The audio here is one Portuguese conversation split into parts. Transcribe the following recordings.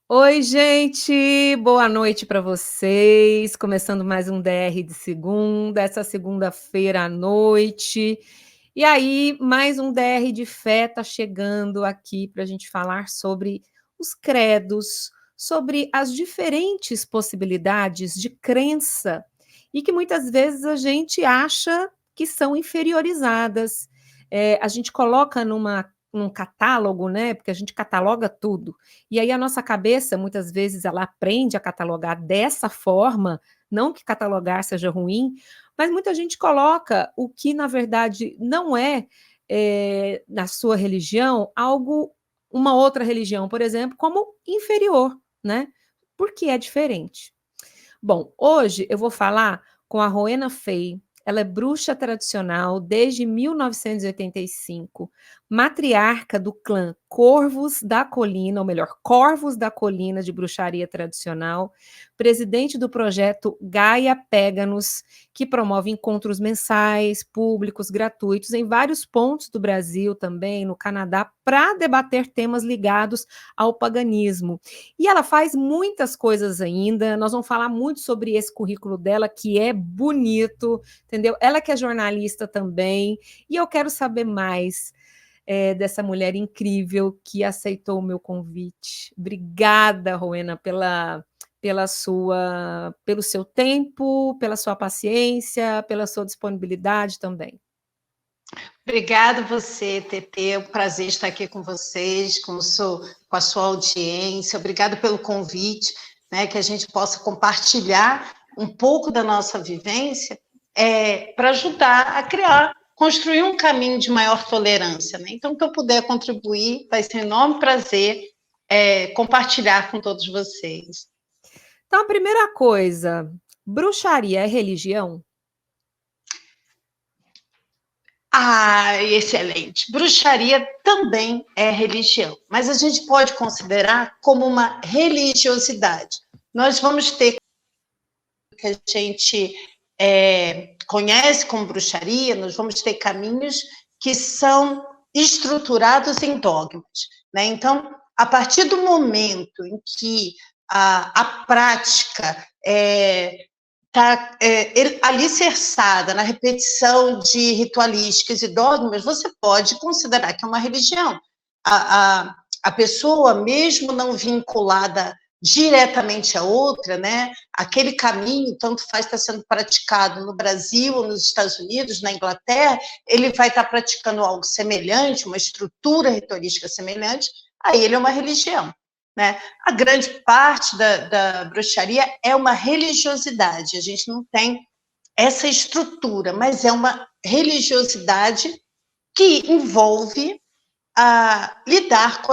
Oi, gente, boa noite para vocês. Começando mais um DR de segunda, essa segunda-feira à noite. E aí, mais um DR de fé está chegando aqui para a gente falar sobre os credos, sobre as diferentes possibilidades de crença e que muitas vezes a gente acha que são inferiorizadas. A gente coloca num catálogo, né? Porque a gente cataloga tudo. E aí a nossa cabeça, muitas vezes, ela aprende a catalogar dessa forma, não que catalogar seja ruim, mas muita gente coloca o que, na verdade, não na sua religião, algo, uma outra religião, por exemplo, como inferior, né? Porque é diferente. Bom, hoje eu vou falar com a Rowena Fey. Ela é bruxa tradicional desde 1985, matriarca do clã Corvos da Colina, ou melhor, Corvos da Colina de bruxaria tradicional, presidente do projeto Gaia Péganos, que promove encontros mensais, públicos, gratuitos em vários pontos do Brasil, também no Canadá, para debater temas ligados ao paganismo. E ela faz muitas coisas ainda. Nós vamos falar muito sobre esse currículo dela, que é bonito, entendeu? Ela que é jornalista também. E eu quero saber mais dessa mulher incrível que aceitou o meu convite. Obrigada, Rowena, pelo seu tempo, pela sua paciência, pela sua disponibilidade também. Obrigada você, TT. É um prazer estar aqui com vocês, com a sua audiência. Obrigada pelo convite, né, que a gente possa compartilhar um pouco da nossa vivência para ajudar a construir um caminho de maior tolerância. Né? Então, que eu puder contribuir, vai ser um enorme prazer compartilhar com todos vocês. Então, a primeira coisa, bruxaria é religião? Ah, excelente. Bruxaria também é religião, mas a gente pode considerar como uma religiosidade. Nós vamos ter que a gente conhece como bruxaria, nós vamos ter caminhos que são estruturados em dogmas. Né? Então, a partir do momento em que a prática está alicerçada na repetição de ritualísticas e dogmas, você pode considerar que é uma religião. A pessoa, mesmo não vinculada diretamente a outra, né? Aquele caminho, tanto faz estar sendo praticado no Brasil, ou nos Estados Unidos, na Inglaterra, ele vai estar praticando algo semelhante, uma estrutura ritualística semelhante, aí ele é uma religião. Né? A grande parte da bruxaria é uma religiosidade, a gente não tem essa estrutura, mas é uma religiosidade que envolve lidar com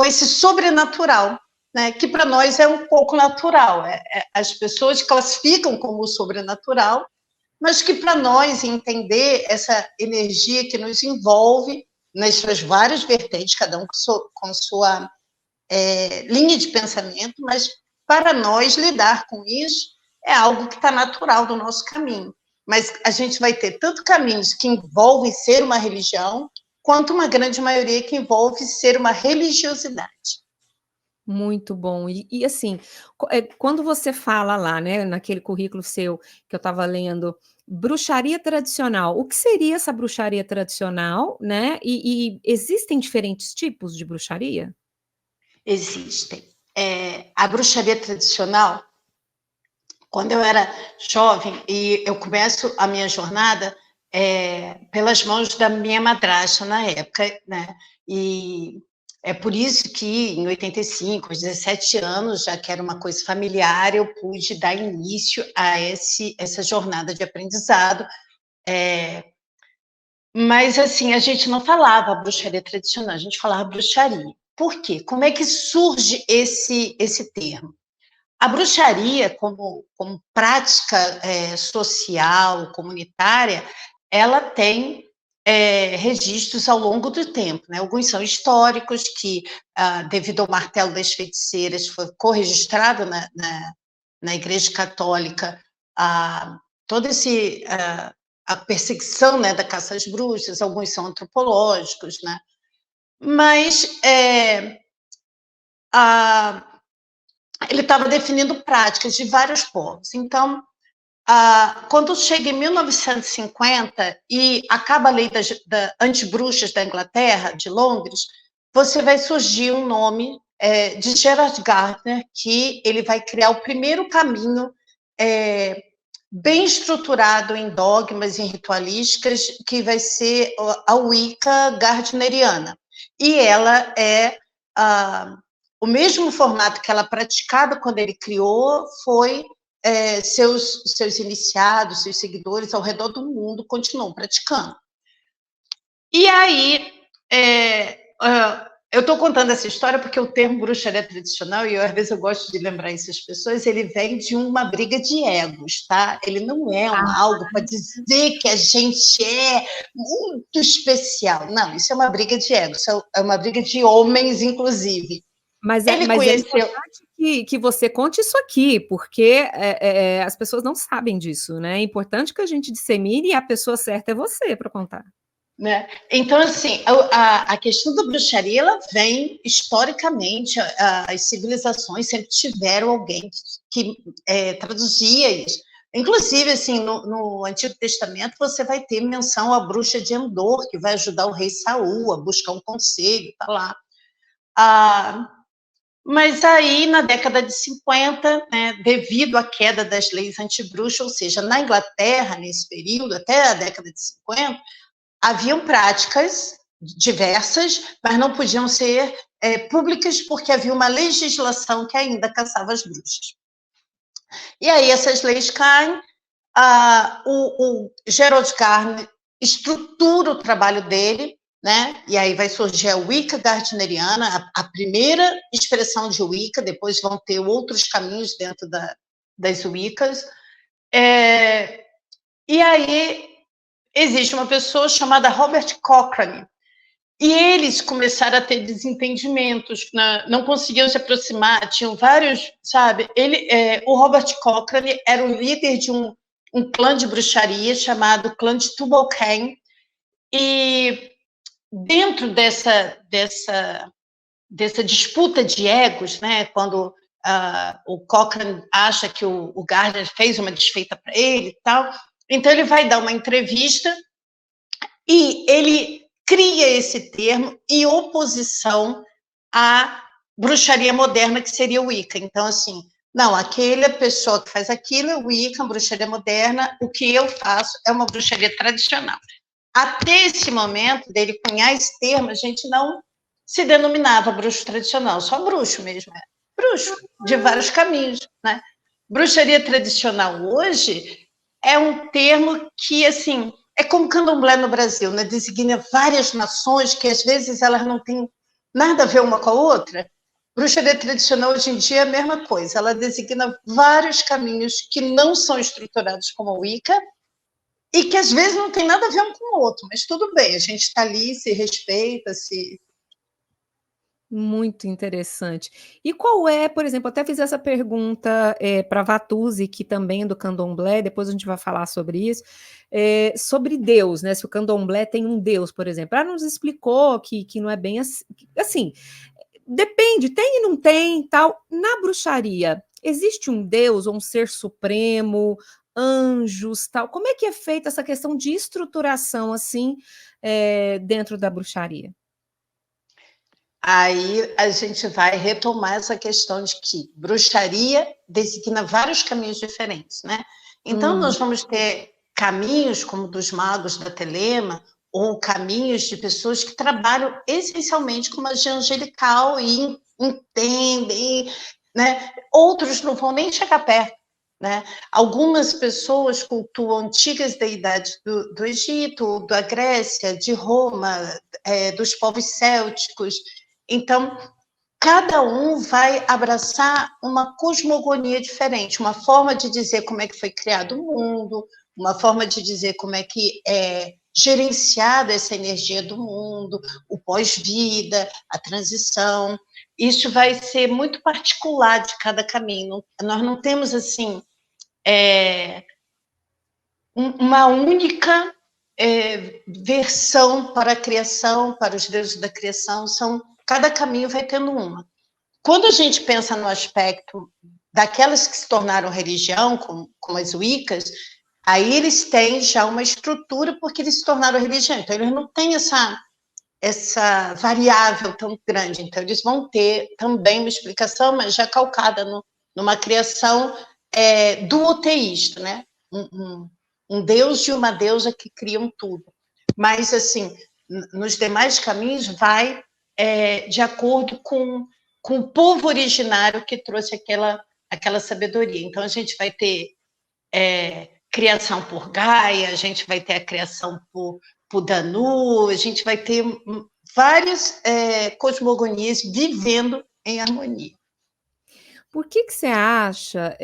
esse sobrenatural, né? Que para nós é um pouco natural. As pessoas classificam como sobrenatural, mas que para nós entender essa energia que nos envolve nas suas várias vertentes, cada um com sua linha de pensamento, mas para nós lidar com isso é algo que está natural do nosso caminho. Mas a gente vai ter tanto caminhos que envolvem ser uma religião, quanto uma grande maioria que envolve ser uma religiosidade. Muito bom. E assim, quando você fala lá, né, naquele currículo seu que eu estava lendo, bruxaria tradicional, o que seria essa bruxaria tradicional, né? E existem diferentes tipos de bruxaria? Existem. A bruxaria tradicional, quando eu era jovem, e eu começo a minha jornada pelas mãos da minha madrasta na época, né? E é por isso que, em 85, aos 17 anos, já que era uma coisa familiar, eu pude dar início a essa jornada de aprendizado. Mas, assim, a gente não falava bruxaria tradicional, a gente falava bruxaria. Por quê? Como é que surge esse termo? A bruxaria, como prática social, comunitária, ela tem registros ao longo do tempo. Né? Alguns são históricos, que, devido ao martelo das feiticeiras, foi corregistrado na Igreja Católica toda a perseguição, né, da caça às bruxas. Alguns são antropológicos, né? Mas ele estava definindo práticas de vários povos. Então, quando chega em 1950 e acaba a lei da anti-bruxas da Inglaterra, de Londres, você vai surgir um nome de Gerard Gardner, que ele vai criar o primeiro caminho bem estruturado em dogmas e em ritualísticas, que vai ser a Wicca gardneriana. E ela é o mesmo formato que ela praticava quando ele criou, foi seus iniciados, seus seguidores ao redor do mundo continuam praticando. E aí, eu estou contando essa história porque o termo bruxaria tradicional, e às vezes eu gosto de lembrar isso às pessoas, ele vem de uma briga de egos, tá? Ele não é algo para dizer que a gente é muito especial. Não, isso é uma briga de egos, é uma briga de homens, inclusive. Mas é importante que você conte isso aqui, porque as pessoas não sabem disso, né? É importante que a gente dissemine e a pessoa certa é você para contar. Né? Então, assim, a questão da bruxaria, ela vem historicamente, as civilizações sempre tiveram alguém que traduzia isso. Inclusive, assim, no Antigo Testamento, você vai ter menção à bruxa de Endor, que vai ajudar o rei Saul a buscar um conselho, tá lá. Mas aí, na década de 50, né, devido à queda das leis anti-bruxa, ou seja, na Inglaterra, nesse período, até a década de 50, haviam práticas diversas, mas não podiam ser públicas porque havia uma legislação que ainda caçava as bruxas. E aí essas leis caem, o Gerald Gardner estrutura o trabalho dele, né? E aí vai surgir a Wicca gardneriana, a primeira expressão de Wicca, depois vão ter outros caminhos dentro das Wiccas. E aí existe uma pessoa chamada Robert Cochrane, e eles começaram a ter desentendimentos, não conseguiam se aproximar, tinham vários, sabe? O Robert Cochrane era o líder de um clã de bruxaria chamado clã de Tubal-Cain, e dentro dessa disputa de egos, né, quando o Cochrane acha que o Gardner fez uma desfeita para ele e tal, então ele vai dar uma entrevista e ele cria esse termo em oposição à bruxaria moderna, que seria o Wicca. Então, assim, não, aquela pessoa que faz aquilo é Wicca, bruxaria moderna, o que eu faço é uma bruxaria tradicional. Até esse momento dele cunhar esse termo, a gente não se denominava bruxo tradicional, só bruxo mesmo, bruxo, de vários caminhos, né? Bruxaria tradicional hoje é um termo que, assim, é como candomblé no Brasil, né? Designa várias nações que, às vezes, elas não têm nada a ver uma com a outra. Bruxaria tradicional, hoje em dia, é a mesma coisa. Ela designa vários caminhos que não são estruturados como a Wicca e que, às vezes, não tem nada a ver um com o outro. Mas tudo bem, a gente está ali, se respeita, se... Muito interessante. E qual é, por exemplo, até fiz essa pergunta para Vatuzzi, que também é do candomblé, depois a gente vai falar sobre isso, sobre Deus, né? Se o candomblé tem um Deus, por exemplo. Ela nos explicou que não é bem assim, depende, tem e não tem, tal. Na bruxaria, existe um Deus ou um ser supremo, anjos, tal? Como é que é feita essa questão de estruturação, assim, dentro da bruxaria? Aí a gente vai retomar essa questão de que bruxaria designa vários caminhos diferentes, né? Então, nós vamos ter caminhos como dos magos da Telema, ou caminhos de pessoas que trabalham essencialmente com magia angelical e entendem, né? Outros não vão nem chegar perto, né? Algumas pessoas cultuam antigas deidades do Egito, da Grécia, de Roma, dos povos célticos. Então, cada um vai abraçar uma cosmogonia diferente, uma forma de dizer como é que foi criado o mundo, uma forma de dizer como é que é gerenciada essa energia do mundo, o pós-vida, a transição. Isso vai ser muito particular de cada caminho. Nós não temos, assim, uma única versão para a criação, para os deuses da criação. Cada caminho vai tendo uma. quando a gente pensa no aspecto daquelas que se tornaram religião, como as Wiccas, aí eles têm já uma estrutura porque eles se tornaram religião. Então, eles não têm essa variável tão grande. Então, eles vão ter também uma explicação, mas já calcada numa criação duoteísta, né? Um deus e uma deusa que criam tudo. Mas, assim, nos demais caminhos, vai de acordo com o povo originário que trouxe aquela sabedoria. Então, a gente vai ter criação por Gaia, a gente vai ter a criação por Danu, a gente vai ter várias cosmogonias vivendo em harmonia. Por que você acha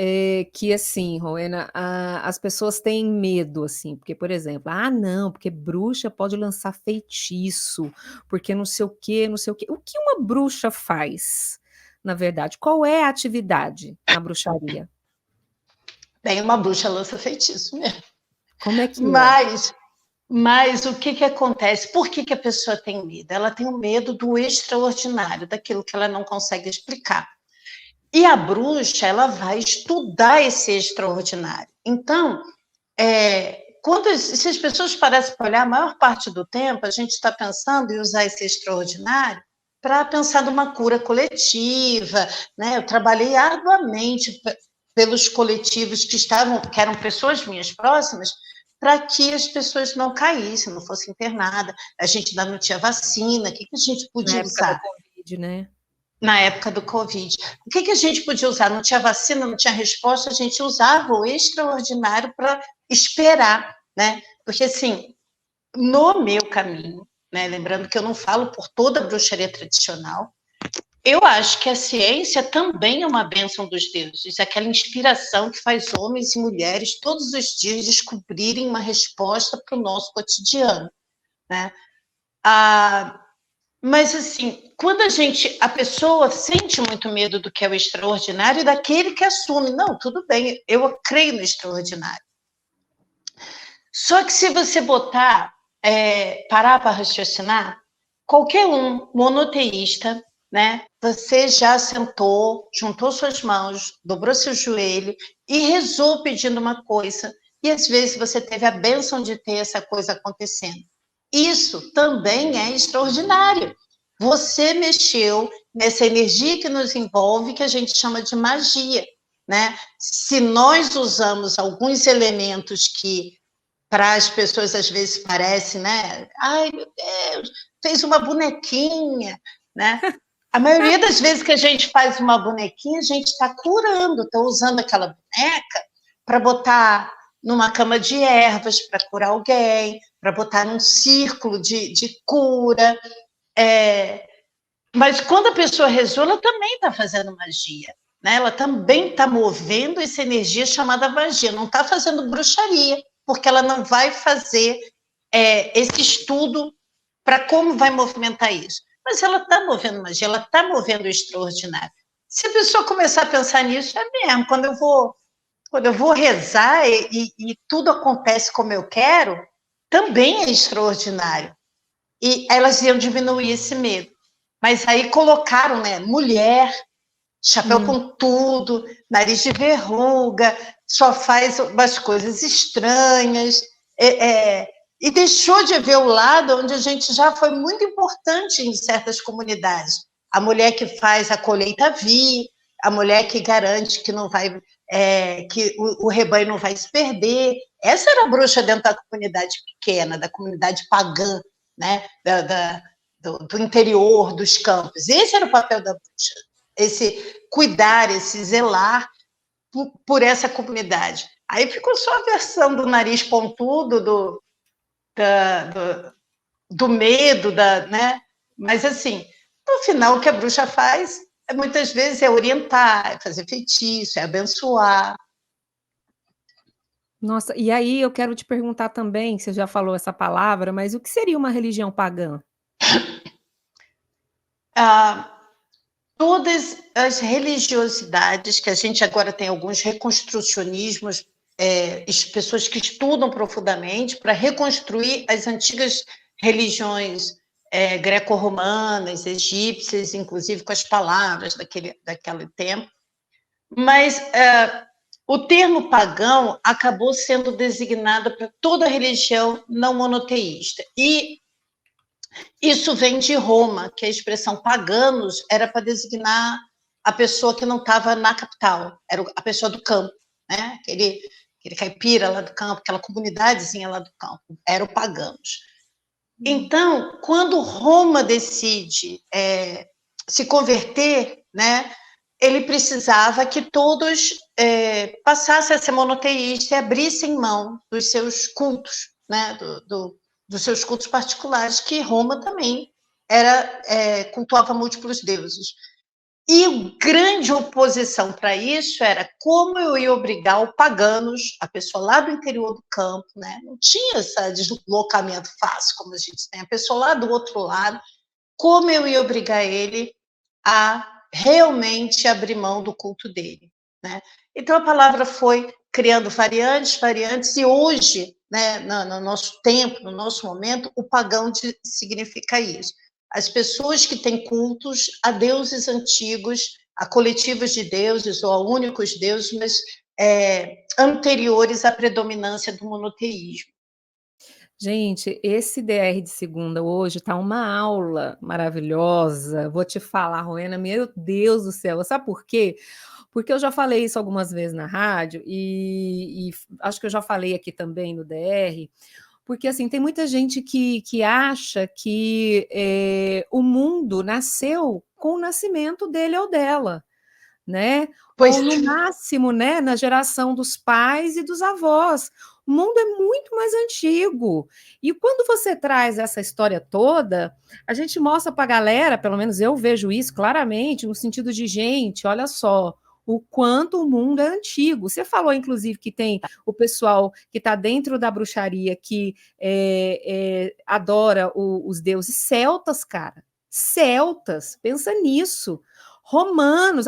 que, assim, Rowena, as pessoas têm medo, assim? Porque, por exemplo, não, porque bruxa pode lançar feitiço, porque não sei o quê, não sei o quê. O que uma bruxa faz, na verdade? Qual é a atividade na bruxaria? Bem, uma bruxa lança feitiço mesmo. Como é que Mas o que acontece? Por que a pessoa tem medo? Ela tem o medo do extraordinário, daquilo que ela não consegue explicar. E a bruxa, ela vai estudar esse extraordinário. Então, se as pessoas parassem para olhar, a maior parte do tempo, a gente está pensando em usar esse extraordinário para pensar numa cura coletiva, né? Eu trabalhei arduamente pelos coletivos que eram pessoas minhas próximas, para que as pessoas não caíssem, não fossem internadas. A gente ainda não tinha vacina, o que a gente podia usar? Na época do Covid, né? Na época do Covid. O que a gente podia usar? Não tinha vacina, não tinha resposta, a gente usava o extraordinário para esperar, né? Porque, assim, no meu caminho, né, lembrando que eu não falo por toda a bruxaria tradicional, eu acho que a ciência também é uma bênção dos deuses, aquela inspiração que faz homens e mulheres todos os dias descobrirem uma resposta para o nosso cotidiano, né? Mas, assim, quando a pessoa sente muito medo do que é o extraordinário e daquele que assume, não, tudo bem, eu creio no extraordinário. Só que se você parar para raciocinar, qualquer um monoteísta, né, você já sentou, juntou suas mãos, dobrou seu joelho e rezou pedindo uma coisa, e às vezes você teve a bênção de ter essa coisa acontecendo. Isso também é extraordinário. Você mexeu nessa energia que nos envolve, que a gente chama de magia, né? Se nós usamos alguns elementos que para as pessoas às vezes parece, né? Ai, meu Deus, fez uma bonequinha, né? A maioria das vezes que a gente faz uma bonequinha, a gente está curando, está usando aquela boneca para botar numa cama de ervas para curar alguém, para botar num círculo de cura. Mas quando a pessoa rezou, ela também está fazendo magia, né? Ela também está movendo essa energia chamada magia, não está fazendo bruxaria, porque ela não vai fazer esse estudo para como vai movimentar isso. Mas ela está movendo magia, ela está movendo o extraordinário. Se a pessoa começar a pensar nisso, é mesmo, quando eu vou rezar e tudo acontece como eu quero, também é extraordinário. E elas iam diminuir esse medo. Mas aí colocaram, né, mulher, chapéu com tudo, nariz de verruga, só faz umas coisas estranhas, e deixou de ver o lado onde a gente já foi muito importante em certas comunidades. A mulher que faz a colheita vir, a mulher que garante que não vai, que o rebanho não vai se perder. Essa era a bruxa dentro da comunidade pequena, da comunidade pagã, né? Do interior, dos campos. Esse era o papel da bruxa, esse cuidar, esse zelar por essa comunidade. Aí ficou só a versão do nariz pontudo, do medo, né? Mas, assim, no final, o que a bruxa faz, muitas vezes, é orientar, é fazer feitiço, é abençoar. Nossa, e aí eu quero te perguntar também, você já falou essa palavra, mas o que seria uma religião pagã? Todas as religiosidades, que a gente agora tem alguns reconstrucionismos, pessoas que estudam profundamente para reconstruir as antigas religiões greco-romanas, egípcias, inclusive com as palavras daquele tempo. Mas o termo pagão acabou sendo designado para toda religião não monoteísta. E isso vem de Roma, que a expressão paganos era para designar a pessoa que não estava na capital, era a pessoa do campo, né? Aquele caipira lá do campo, aquela comunidadezinha lá do campo, eram paganos. Então, quando Roma decide se converter, né, ele precisava que todos passassem a ser monoteístas e abrissem mão dos seus cultos, né, dos seus cultos particulares, que Roma também cultuava múltiplos deuses. E a grande oposição para isso era como eu ia obrigar os paganos, a pessoa lá do interior do campo, né? Não tinha esse deslocamento fácil como a gente tem, a pessoa lá do outro lado, como eu ia obrigar ele a realmente abrir mão do culto dele, né? Então a palavra foi criando variantes, e hoje, né, no nosso tempo, no nosso momento, o pagão significa isso. As pessoas que têm cultos a deuses antigos, a coletivos de deuses ou a únicos deuses, mas anteriores à predominância do monoteísmo. Gente, esse DR de segunda hoje tá uma aula maravilhosa. Vou te falar, Rowena, meu Deus do céu. Sabe por quê? Porque eu já falei isso algumas vezes na rádio e acho que eu já falei aqui também no DR, porque assim, tem muita gente que acha que o mundo nasceu com o nascimento dele ou dela, né? Pois Ou no máximo, né, na geração dos pais e dos avós. O mundo é muito mais antigo. E quando você traz essa história toda, a gente mostra para a galera, pelo menos eu vejo isso claramente, no sentido de, gente, olha só, o quanto o mundo é antigo. Você falou, inclusive, que tem o pessoal que está dentro da bruxaria que adora os deuses celtas, cara. Celtas, pensa nisso. Romanos,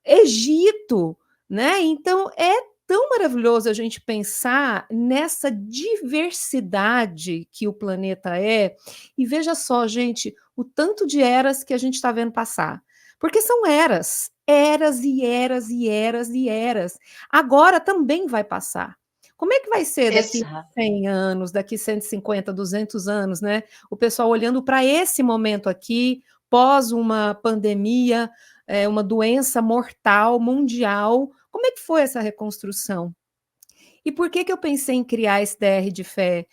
Egito, né? Então é tão maravilhoso a gente pensar nessa diversidade que o planeta é. E veja só, gente, o tanto de eras que a gente está vendo passar. Porque são eras, eras e eras e eras e eras. Agora também vai passar. Como é que vai ser daqui 100 anos, daqui 150, 200 anos, né? O pessoal olhando para esse momento aqui, pós uma pandemia, uma doença mortal mundial. Como é que foi essa reconstrução? E por que eu pensei em criar esse DR de fé?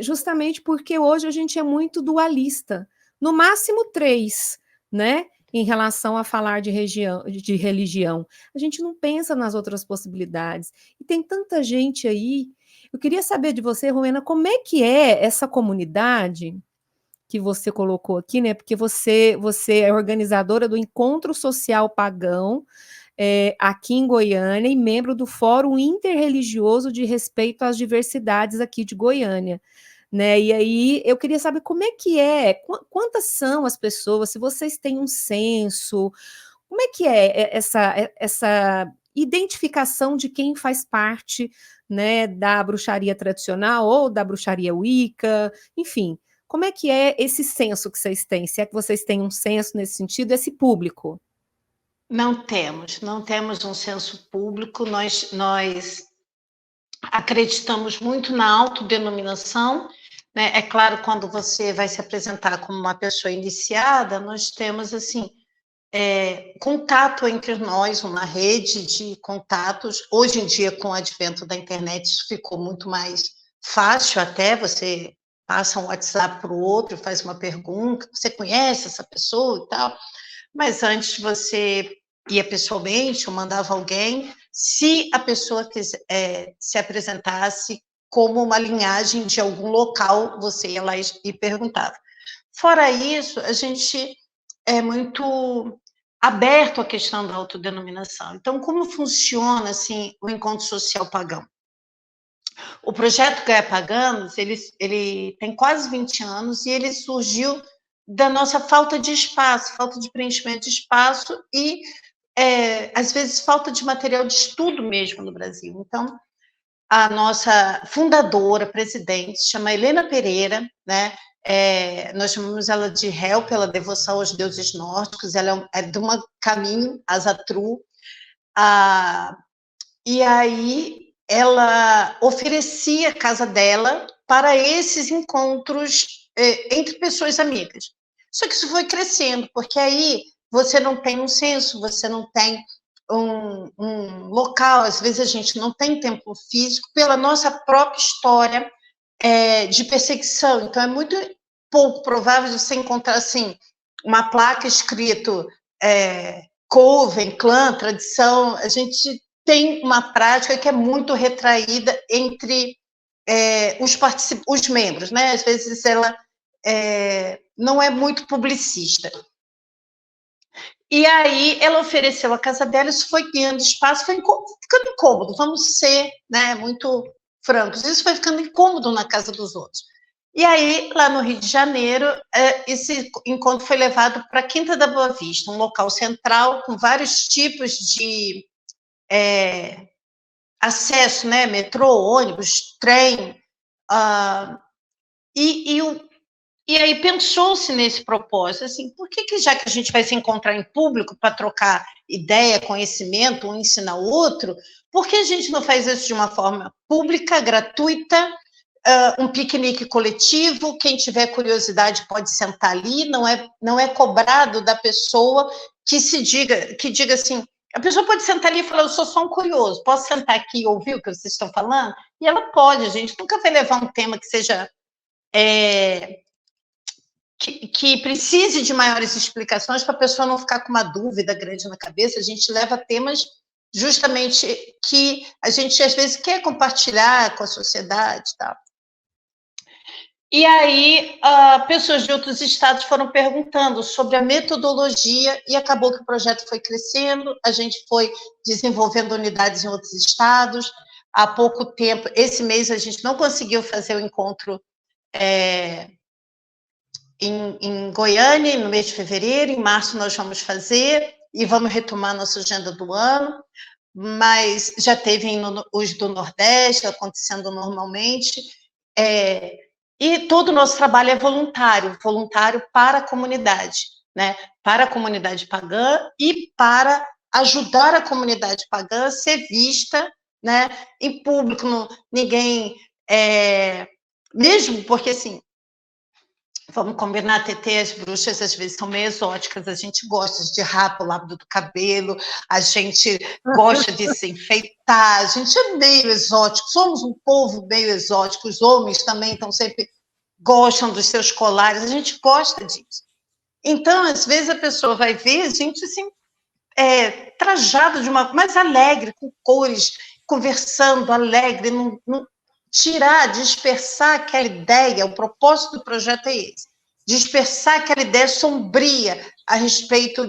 Justamente porque hoje a gente é muito dualista, no máximo 3, né? Em relação a falar de religião. A gente não pensa nas outras possibilidades. E tem tanta gente aí. Eu queria saber de você, Rowena, como é que é essa comunidade que você colocou aqui, né? Porque você é organizadora do Encontro Social Pagão aqui em Goiânia e membro do Fórum Interreligioso de Respeito às Diversidades aqui de Goiânia, né? E aí eu queria saber como é que quantas são as pessoas, se vocês têm um censo, como é que é essa identificação de quem faz parte, né, da bruxaria tradicional ou da bruxaria Wicca, enfim. Como é que é esse censo que vocês têm? Se é que vocês têm um censo nesse sentido, esse público? Não temos um censo público, nós acreditamos muito na autodenominação, né? É claro, quando você vai se apresentar como uma pessoa iniciada, nós temos, assim, contato entre nós, uma rede de contatos. Hoje em dia, com o advento da internet, isso ficou muito mais fácil até, você passa um WhatsApp para o outro, faz uma pergunta, você conhece essa pessoa e tal, mas antes você ia pessoalmente ou mandava alguém, se a pessoa se apresentasse como uma linhagem de algum local, você ia lá e perguntava. Fora isso, a gente é muito aberto à questão da autodenominação. Então, como funciona assim o encontro social pagão? O projeto Gaia Paganos, ele tem quase 20 anos e ele surgiu da nossa falta de espaço, falta de preenchimento de espaço e, às vezes, falta de material de estudo mesmo no Brasil. Então, a nossa fundadora, presidente, se chama Helena Pereira, né? nós chamamos ela de Hel, pela devoção aos deuses nórdicos, ela é de um caminho, Asatru, e aí ela oferecia a casa dela para esses encontros entre pessoas amigas. Só que isso foi crescendo, porque aí você não tem um censo, você não tem um local, às vezes a gente não tem templo físico, pela nossa própria história de perseguição. Então, é muito pouco provável você encontrar, assim, uma placa escrito coven, clã, tradição. A gente tem uma prática que é muito retraída entre os membros, né? Às vezes ela não é muito publicista. E aí ela ofereceu a casa dela, isso foi ganhando espaço, foi ficando incômodo, vamos ser, né, muito francos, isso foi ficando incômodo na casa dos outros. E aí, lá no Rio de Janeiro, esse encontro foi levado para a Quinta da Boa Vista, um local central com vários tipos de acesso, né, metrô, ônibus, trem, e aí pensou-se nesse propósito, assim, por que já que a gente vai se encontrar em público para trocar ideia, conhecimento, um ensina o outro, por que a gente não faz isso de uma forma pública, gratuita, um piquenique coletivo, quem tiver curiosidade pode sentar ali, não é cobrado da pessoa que diga assim, a pessoa pode sentar ali e falar, eu sou só um curioso, posso sentar aqui e ouvir o que vocês estão falando? E ela pode, a gente nunca vai levar um tema que seja que precise de maiores explicações para a pessoa não ficar com uma dúvida grande na cabeça. A gente leva temas justamente que a gente, às vezes, quer compartilhar com a sociedade. Tá? E aí, pessoas de outros estados foram perguntando sobre a metodologia e acabou que o projeto foi crescendo, a gente foi desenvolvendo unidades em outros estados. Há pouco tempo, esse mês, a gente não conseguiu fazer o encontro em Goiânia, no mês de fevereiro. Em março nós vamos fazer e vamos retomar nossa agenda do ano, mas já teve os do Nordeste acontecendo normalmente, e todo o nosso trabalho é voluntário para a comunidade, né? Para a comunidade pagã e para ajudar a comunidade pagã a ser vista, né, em público. Ninguém, mesmo porque, assim, vamos combinar, TT, as bruxas às vezes são meio exóticas, a gente gosta de rapa, o lábio do cabelo, a gente gosta de se enfeitar, a gente é meio exótico, somos um povo meio exótico, os homens também estão sempre gostam dos seus colares, a gente gosta disso. Então, às vezes a pessoa vai ver a gente assim, trajado de uma, mais alegre, com cores, conversando, alegre, não tirar, dispersar aquela ideia. O propósito do projeto é esse, dispersar aquela ideia sombria a respeito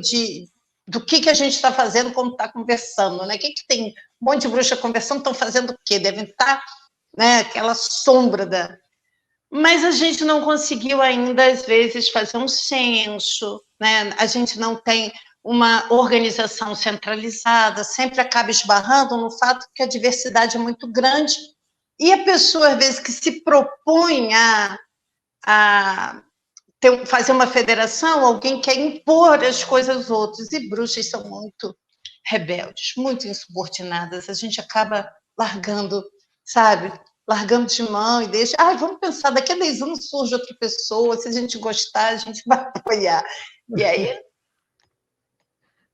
do que a gente está fazendo quando está conversando, né? O que tem um monte de bruxa conversando, estão fazendo o quê? Devem estar, né, aquela sombra da... Mas a gente não conseguiu ainda, às vezes, fazer um censo, né? A gente não tem uma organização centralizada, sempre acaba esbarrando no fato que a diversidade é muito grande. E a pessoa, às vezes, que se propõe a fazer uma federação, alguém quer impor as coisas aos outros, e bruxas são muito rebeldes, muito insubordinadas, a gente acaba largando, sabe? Largando de mão e deixa, vamos pensar, daqui a 10 anos surge outra pessoa, se a gente gostar, a gente vai apoiar. E aí...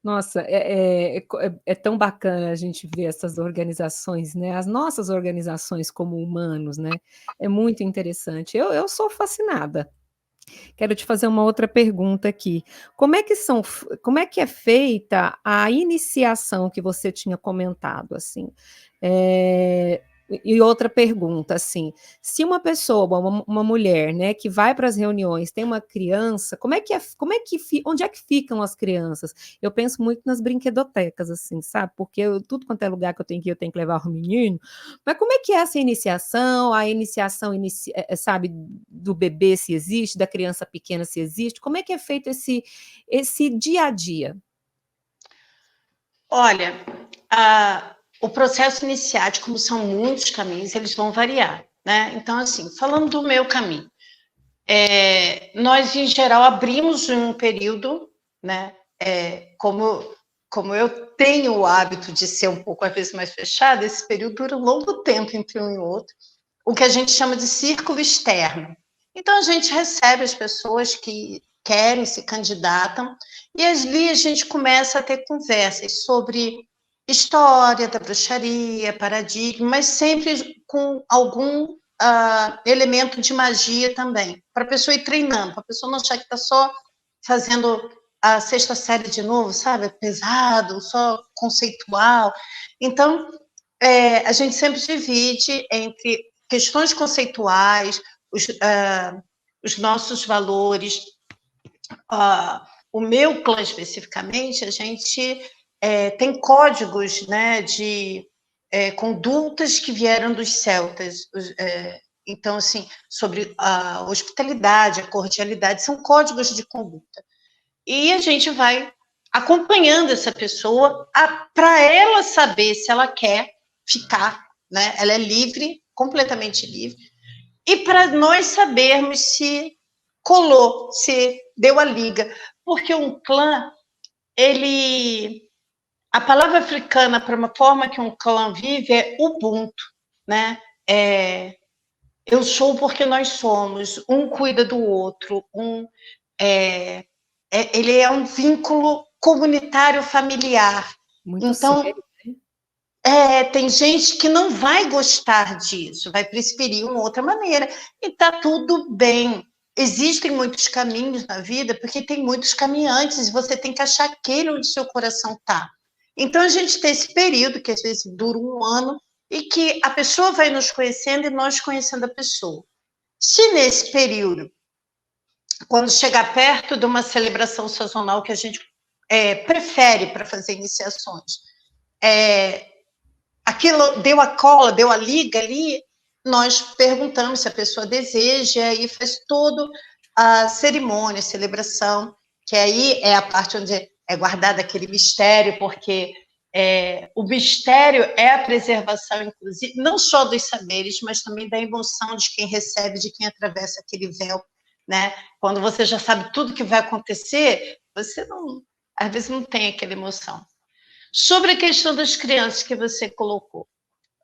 Nossa, é tão bacana a gente ver essas organizações, né? As nossas organizações como humanos, né? É muito interessante. Eu sou fascinada. Quero te fazer uma outra pergunta aqui. Como é que é feita a iniciação que você tinha comentado, assim? E outra pergunta, assim, se uma pessoa, uma mulher, né, que vai para as reuniões, tem uma criança, onde é que ficam as crianças? Eu penso muito nas brinquedotecas, assim, sabe? Porque tudo quanto é lugar que eu tenho que levar o menino. Mas como é que é essa iniciação? A iniciação, sabe, do bebê, se existe, da criança pequena, se existe? Como é que é feito esse dia a dia? Olha, o processo iniciático, como são muitos caminhos, eles vão variar, né? Então, assim, falando do meu caminho, Nós, em geral, abrimos um período, né? Como eu tenho o hábito de ser um pouco, às vezes, mais fechada, esse período dura um longo tempo entre um e outro, o que a gente chama de círculo externo. Então, a gente recebe as pessoas que querem, se candidatam, e ali a gente começa a ter conversas sobre história da bruxaria, paradigma, mas sempre com algum elemento de magia também, para a pessoa ir treinando, para a pessoa não achar que está só fazendo a sexta série de novo, sabe? Pesado, só conceitual. Então, a gente sempre divide entre questões conceituais, os nossos valores. O meu clã, especificamente, a gente tem códigos, né, de condutas que vieram dos celtas. Então, assim, sobre a hospitalidade, a cordialidade, são códigos de conduta. E a gente vai acompanhando essa pessoa para ela saber se ela quer ficar, né? Ela é livre, completamente livre, e para nós sabermos se colou, se deu a liga, porque um clã, a palavra africana para uma forma que um clã vive é Ubuntu, né? Eu sou porque nós somos, um cuida do outro, ele é um vínculo comunitário familiar. Muito Então, sério, né? tem gente que não vai gostar disso, vai preferir uma outra maneira, e está tudo bem. Existem muitos caminhos na vida, porque tem muitos caminhantes, e você tem que achar aquele onde seu coração está. Então, a gente tem esse período, que às vezes dura um ano, e que a pessoa vai nos conhecendo e nós conhecendo a pessoa. Se nesse período, quando chegar perto de uma celebração sazonal que a gente prefere para fazer iniciações, aquilo deu a cola, deu a liga ali, nós perguntamos se a pessoa deseja e faz toda a cerimônia, a celebração, que aí é a parte onde é guardado aquele mistério, porque o mistério é a preservação, inclusive, não só dos saberes, mas também da emoção de quem recebe, de quem atravessa aquele véu, né? Quando você já sabe tudo que vai acontecer, você não, às vezes não tem aquela emoção. Sobre a questão das crianças que você colocou,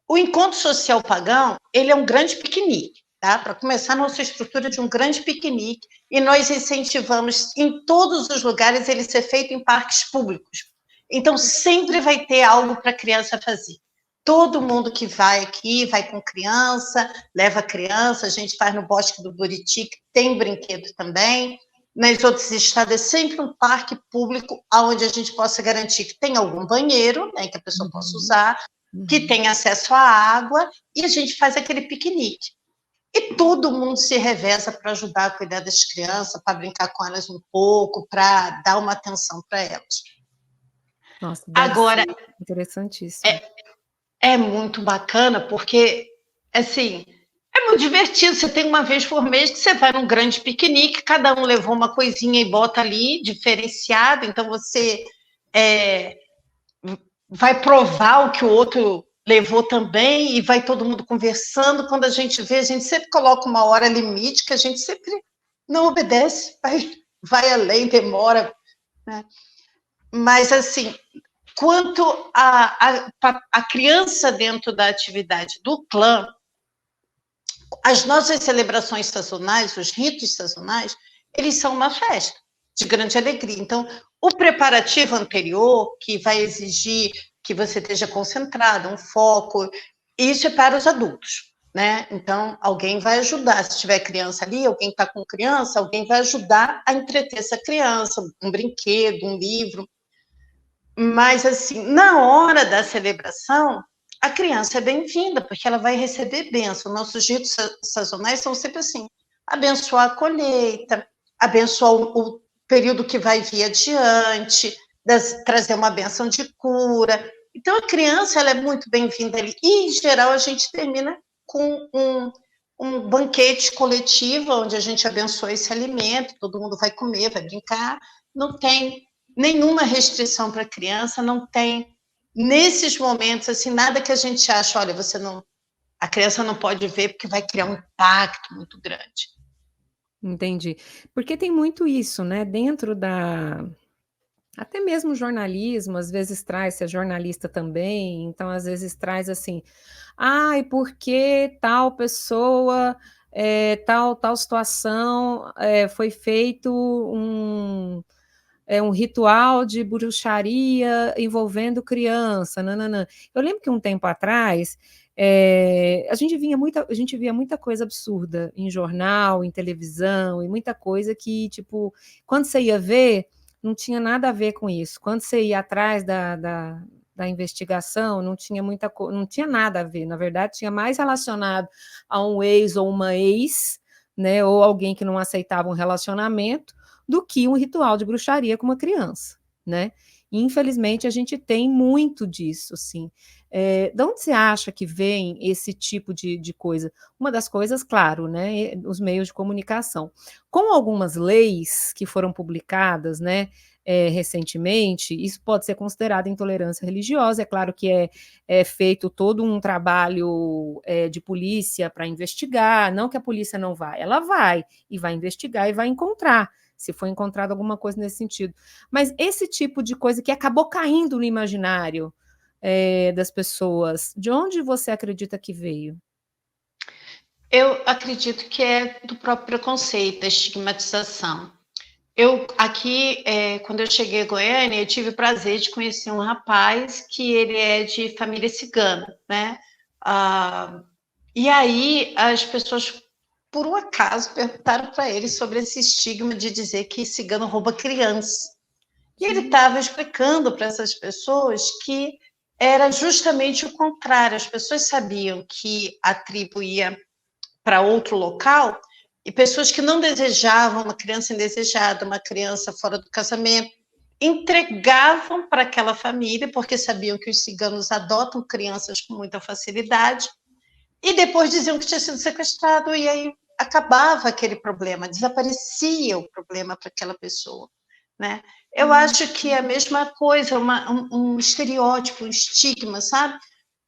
o encontro social pagão, ele é um grande piquenique, tá? Para começar, nossa estrutura de um grande piquenique, e nós incentivamos em todos os lugares ele ser feito em parques públicos. Então, sempre vai ter algo para a criança fazer. Todo mundo que vai aqui, vai com criança, leva criança, a gente faz no Bosque do Buriti, que tem brinquedo também. Nos outros estados é sempre um parque público onde a gente possa garantir que tem algum banheiro, né, que a pessoa possa usar, que tem acesso à água, e a gente faz aquele piquenique. E todo mundo se reveza para ajudar a cuidar das crianças, para brincar com elas um pouco, para dar uma atenção para elas. Nossa, agora, interessantíssimo. É muito bacana, porque, assim, é muito divertido. Você tem uma vez por mês que você vai num grande piquenique, cada um levou uma coisinha e bota ali, diferenciado, então você vai provar o que o outro levou também, e vai todo mundo conversando. Quando a gente vê, a gente sempre coloca uma hora limite, que a gente sempre não obedece, vai além, demora, né? Mas, assim, quanto a criança dentro da atividade do clã, as nossas celebrações sazonais, os ritos sazonais, eles são uma festa de grande alegria. Então, o preparativo anterior, que vai exigir que você esteja concentrado, um foco, isso é para os adultos, né? Então, alguém vai ajudar. Se tiver criança ali, alguém está com criança, alguém vai ajudar a entreter essa criança, um brinquedo, um livro. Mas, assim, na hora da celebração, a criança é bem-vinda, porque ela vai receber bênção. Nossos ritos sazonais são sempre assim: abençoar a colheita, abençoar o período que vai vir adiante, trazer uma bênção de cura. Então, a criança, ela é muito bem-vinda ali. E, em geral, a gente termina com um banquete coletivo, onde a gente abençoa esse alimento, todo mundo vai comer, vai brincar. Não tem nenhuma restrição para a criança, não tem, nesses momentos, assim, nada que a gente acha, olha, a criança não pode ver porque vai criar um impacto muito grande. Entendi. Porque tem muito isso, né, dentro da até mesmo o jornalismo, às vezes traz, você é jornalista também, então às vezes traz assim: "Ai, porque tal pessoa, tal situação, foi feito um ritual de bruxaria envolvendo criança, nã-nã-nã". Eu lembro que um tempo atrás, a gente via muita coisa absurda em jornal, em televisão, e muita coisa que, tipo, quando você ia ver, não tinha nada a ver com isso. Quando você ia atrás da investigação, não tinha nada a ver, na verdade, tinha mais relacionado a um ex ou uma ex, né, ou alguém que não aceitava um relacionamento, do que um ritual de bruxaria com uma criança, né? E, infelizmente, a gente tem muito disso, sim. De onde você acha que vem esse tipo de coisa? Uma das coisas, claro, né, os meios de comunicação. Com algumas leis que foram publicadas, né, recentemente, isso pode ser considerado intolerância religiosa. É claro que é feito todo um trabalho de polícia para investigar, não que a polícia não vai, ela vai, e vai investigar e vai encontrar, se foi encontrado alguma coisa nesse sentido. Mas esse tipo de coisa que acabou caindo no imaginário das pessoas, de onde você acredita que veio? Eu acredito que é do próprio preconceito, da estigmatização. Eu aqui, quando eu cheguei a Goiânia, eu tive o prazer de conhecer um rapaz que ele é de família cigana, né? Ah, e aí as pessoas, por um acaso, perguntaram para ele sobre esse estigma de dizer que cigano rouba criança. E ele estava explicando para essas pessoas que era justamente o contrário. As pessoas sabiam que a tribo ia para outro local, e pessoas que não desejavam uma criança indesejada, uma criança fora do casamento, entregavam para aquela família, porque sabiam que os ciganos adotam crianças com muita facilidade, e depois diziam que tinha sido sequestrado, e aí acabava aquele problema, desaparecia o problema para aquela pessoa, né? Eu acho que é a mesma coisa, um estereótipo, um estigma, sabe?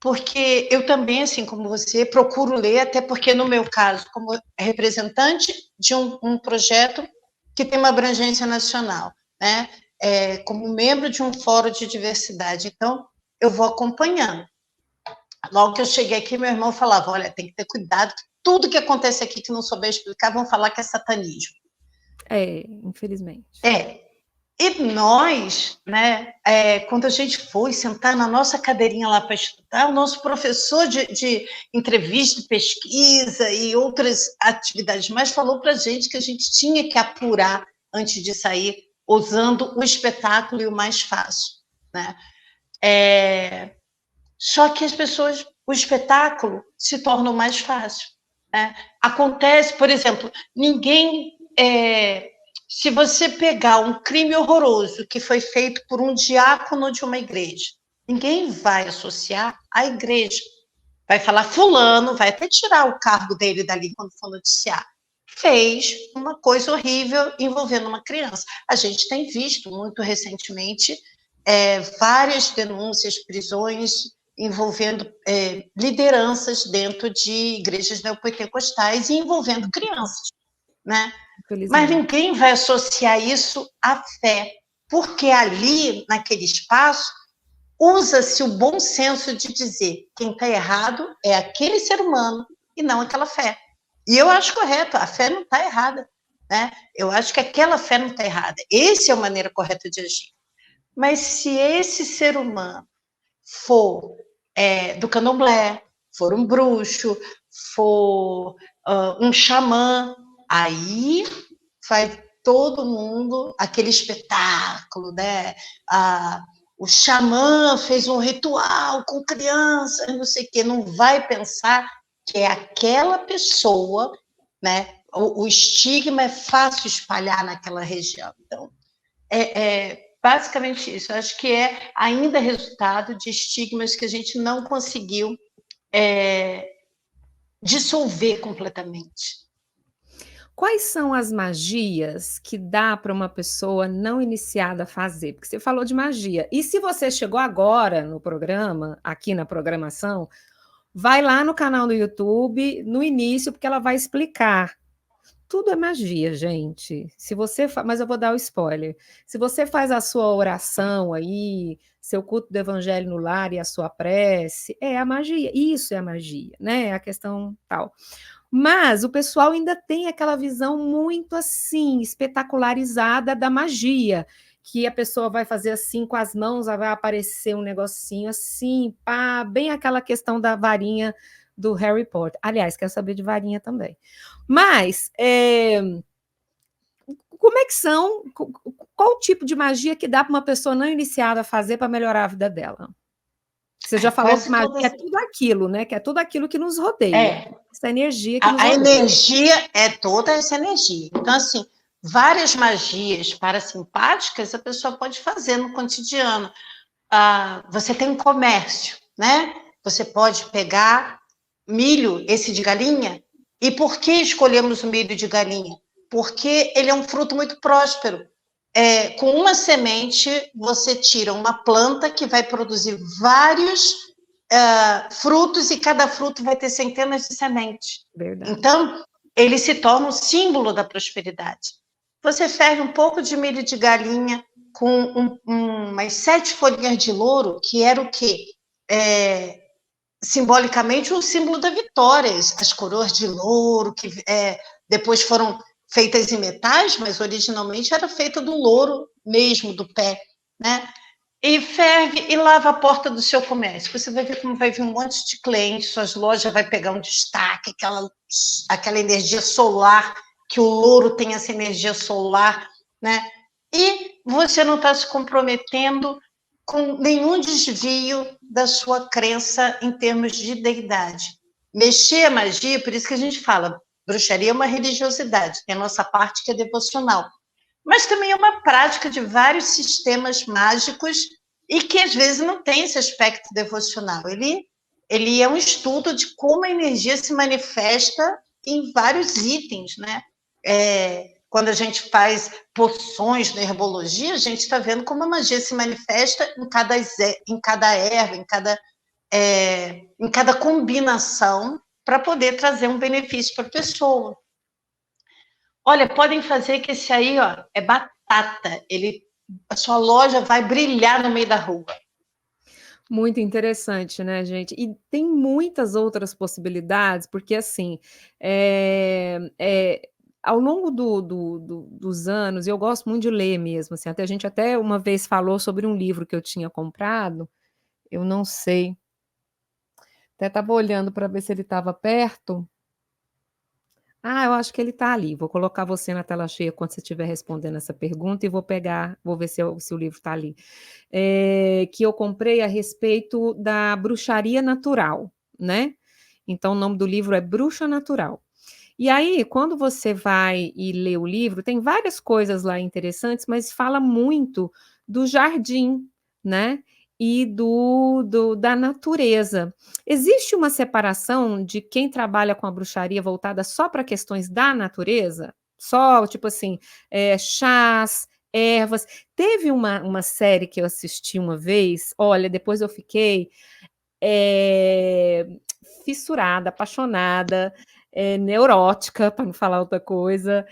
Porque eu também, assim como você, procuro ler, até porque, no meu caso, como representante de um projeto que tem uma abrangência nacional, né? Como membro de um fórum de diversidade, então eu vou acompanhando. Logo que eu cheguei aqui, meu irmão falava: olha, tem que ter cuidado, tudo que acontece aqui que não souber explicar, vão falar que é satanismo. Infelizmente. E nós, né, quando a gente foi sentar na nossa cadeirinha lá para estudar, o nosso professor de entrevista, pesquisa e outras atividades mais falou para a gente que a gente tinha que apurar antes de sair, usando o espetáculo e o mais fácil, né? Só que as pessoas, o espetáculo se torna o mais fácil, né? Acontece, por exemplo, ninguém se você pegar um crime horroroso que foi feito por um diácono de uma igreja, ninguém vai associar à igreja. Vai falar fulano, vai até tirar o cargo dele dali quando for noticiar. Fez uma coisa horrível envolvendo uma criança. A gente tem visto muito recentemente várias denúncias, prisões envolvendo lideranças dentro de igrejas neopentecostais e envolvendo crianças, né? Mas Infelizmente. ninguém vai associar isso à fé, porque ali, naquele espaço, usa-se o bom senso de dizer quem está errado é aquele ser humano e não aquela fé. E eu acho correto, a fé não está errada, né? Eu acho que aquela fé não está errada. Essa é a maneira correta de agir. Mas se esse ser humano for do candomblé, for um bruxo, for um xamã, aí vai todo mundo, aquele espetáculo, né? O xamã fez um ritual com criança, não sei o quê, não vai pensar que é aquela pessoa, né? O estigma é fácil espalhar naquela região. Então, basicamente isso. Eu acho que é ainda resultado de estigmas que a gente não conseguiu dissolver completamente. Quais são as magias que dá para uma pessoa não iniciada fazer? Porque você falou de magia. E se você chegou agora no programa, aqui na programação, vai lá no canal do YouTube, no início, porque ela vai explicar. Tudo é magia, gente. Se você mas eu vou dar o spoiler. Se você faz a sua oração aí, seu culto do evangelho no lar e a sua prece, é a magia. Isso é a magia, né? É a questão tal. Mas o pessoal ainda tem aquela visão muito assim, espetacularizada da magia, que a pessoa vai fazer assim com as mãos, vai aparecer um negocinho assim, pá, bem aquela questão da varinha do Harry Potter. Aliás, quero saber de varinha também. Mas, como é que são? Qual o tipo de magia que dá para uma pessoa não iniciada a fazer para melhorar a vida dela? Você já falou que magia é tudo aquilo, né? Que é tudo aquilo que nos rodeia. Essa energia que nos rodeia. A energia é toda essa energia. Então, assim, várias magias parasimpáticas a pessoa pode fazer no cotidiano. Você tem um comércio, né? Você pode pegar milho, esse de galinha. E por que escolhemos o milho de galinha? Porque ele é um fruto muito próspero. Com uma semente, você tira uma planta que vai produzir vários frutos, e cada fruto vai ter centenas de sementes. Verdade. Então, ele se torna um símbolo da prosperidade. Você ferve um pouco de milho de galinha com umas 7 folhinhas de louro, que era o quê? Simbolicamente, um símbolo da vitória. As coroas de louro, que depois foram feitas em metais, mas originalmente era feita do louro mesmo, do pé, né? E ferve e lava a porta do seu comércio. Você vai ver como vai vir um monte de clientes, suas lojas vai pegar um destaque, aquela energia solar, que o louro tem essa energia solar, né? E você não está se comprometendo com nenhum desvio da sua crença em termos de deidade. Mexer a magia, por isso que a gente fala, bruxaria é uma religiosidade, tem a nossa parte que é devocional, mas também é uma prática de vários sistemas mágicos e que às vezes não tem esse aspecto devocional. Ele é um estudo de como a energia se manifesta em vários itens, né? Quando a gente faz poções na herbologia, a gente está vendo como a magia se manifesta em cada erva, em cada combinação, para poder trazer um benefício para a pessoa. Olha, podem fazer que esse aí, ó, é batata. A sua loja vai brilhar no meio da rua. Muito interessante, né, gente? E tem muitas outras possibilidades, porque assim, ao longo dos anos, eu gosto muito de ler mesmo, assim, a gente até uma vez falou sobre um livro que eu tinha comprado, eu não sei, até estava olhando para ver se ele estava perto. Eu acho que ele está ali. Vou colocar você na tela cheia quando você estiver respondendo essa pergunta e vou ver se o livro está ali. Que eu comprei a respeito da bruxaria natural, né? Então, o nome do livro é Bruxa Natural. E aí, quando você vai e lê o livro, tem várias coisas lá interessantes, mas fala muito do jardim, né? E da natureza. Existe uma separação de quem trabalha com a bruxaria voltada só para questões da natureza? Só, tipo assim, chás, ervas. Teve uma série que eu assisti uma vez, olha, depois eu fiquei fissurada, apaixonada, neurótica, para não falar outra coisa,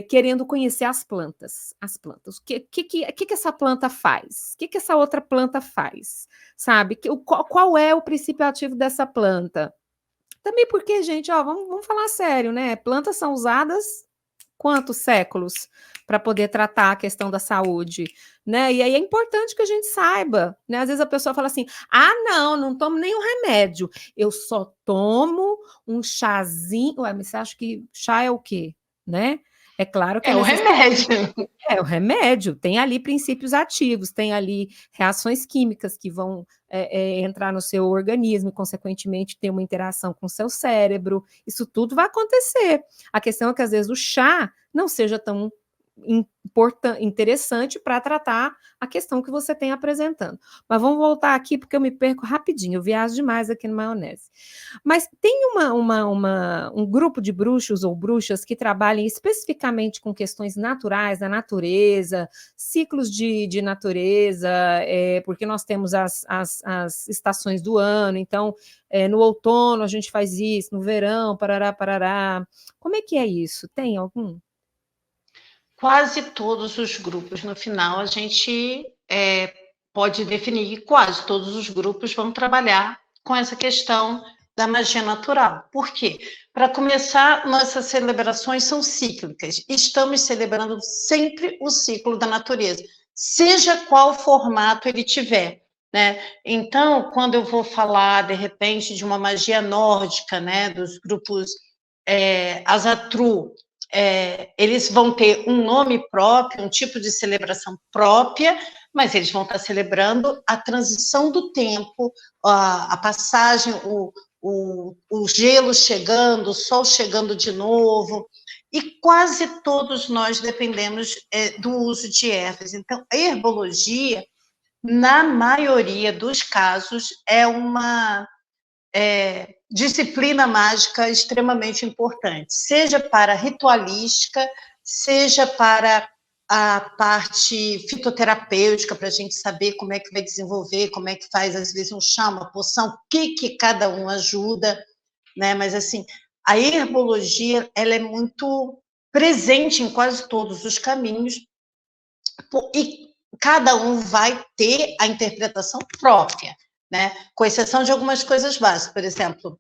querendo conhecer as plantas. As plantas. O que essa planta faz? O que essa outra planta faz? Sabe? Qual é o princípio ativo dessa planta? Também porque, gente, ó, vamos falar sério, né? Plantas são usadas quantos séculos para poder tratar a questão da saúde, né? E aí é importante que a gente saiba, né? Às vezes a pessoa fala assim: não tomo nenhum remédio, eu só tomo um chazinho. Ué, mas você acha que chá é o quê, né? É claro que o remédio. É o remédio, tem ali princípios ativos, tem ali reações químicas que vão entrar no seu organismo e, consequentemente, ter uma interação com o seu cérebro. Isso tudo vai acontecer. A questão é que, às vezes, o chá não seja tão interessante para tratar a questão que você tem apresentando. Mas vamos voltar aqui, porque eu me perco rapidinho, eu viajo demais aqui no maionese. Mas tem um grupo de bruxos ou bruxas que trabalhem especificamente com questões naturais, da natureza, ciclos de natureza, porque nós temos as estações do ano, então, no outono a gente faz isso, no verão, parará, parará. Como é que é isso? Tem algum? Quase todos os grupos, no final, a gente pode definir que quase todos os grupos vão trabalhar com essa questão da magia natural. Por quê? Para começar, nossas celebrações são cíclicas. Estamos celebrando sempre o ciclo da natureza, seja qual formato ele tiver, né? Então, quando eu vou falar, de repente, de uma magia nórdica, né, dos grupos Asatru, eles vão ter um nome próprio, um tipo de celebração própria, mas eles vão estar celebrando a transição do tempo, a passagem, o gelo chegando, o sol chegando de novo, e quase todos nós dependemos do uso de ervas. Então, a herbologia, na maioria dos casos, é uma disciplina mágica extremamente importante, seja para ritualística, seja para a parte fitoterapêutica, para a gente saber como é que vai desenvolver, como é que faz, às vezes, um chá, uma poção, o que cada um ajuda, né? Mas, assim, a herbologia, ela é muito presente em quase todos os caminhos, e cada um vai ter a interpretação própria, né? Com exceção de algumas coisas básicas, por exemplo,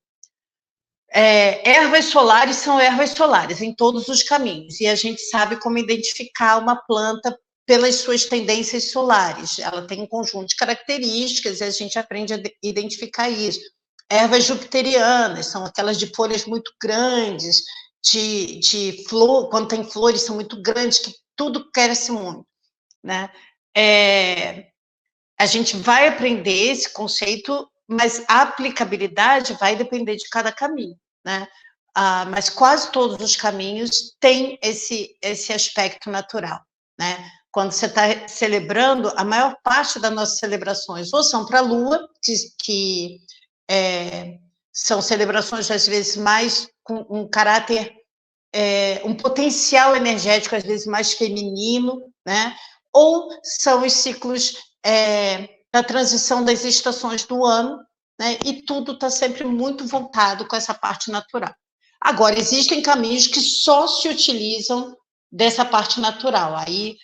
ervas solares são ervas solares em todos os caminhos, e a gente sabe como identificar uma planta pelas suas tendências solares. Ela tem um conjunto de características e a gente aprende a identificar isso. Ervas jupiterianas são aquelas de folhas muito grandes, de flor, quando tem flores são muito grandes, que tudo cresce muito, né? A gente vai aprender esse conceito, mas a aplicabilidade vai depender de cada caminho, né? Mas quase todos os caminhos têm esse aspecto natural, né? Quando você está celebrando, a maior parte das nossas celebrações ou são para a Lua, que são celebrações, às vezes, mais com um caráter, um potencial energético, às vezes, mais feminino, né? Ou são os ciclos da transição das estações do ano, né? E tudo está sempre muito voltado com essa parte natural. Agora, existem caminhos que só se utilizam dessa parte natural. Aí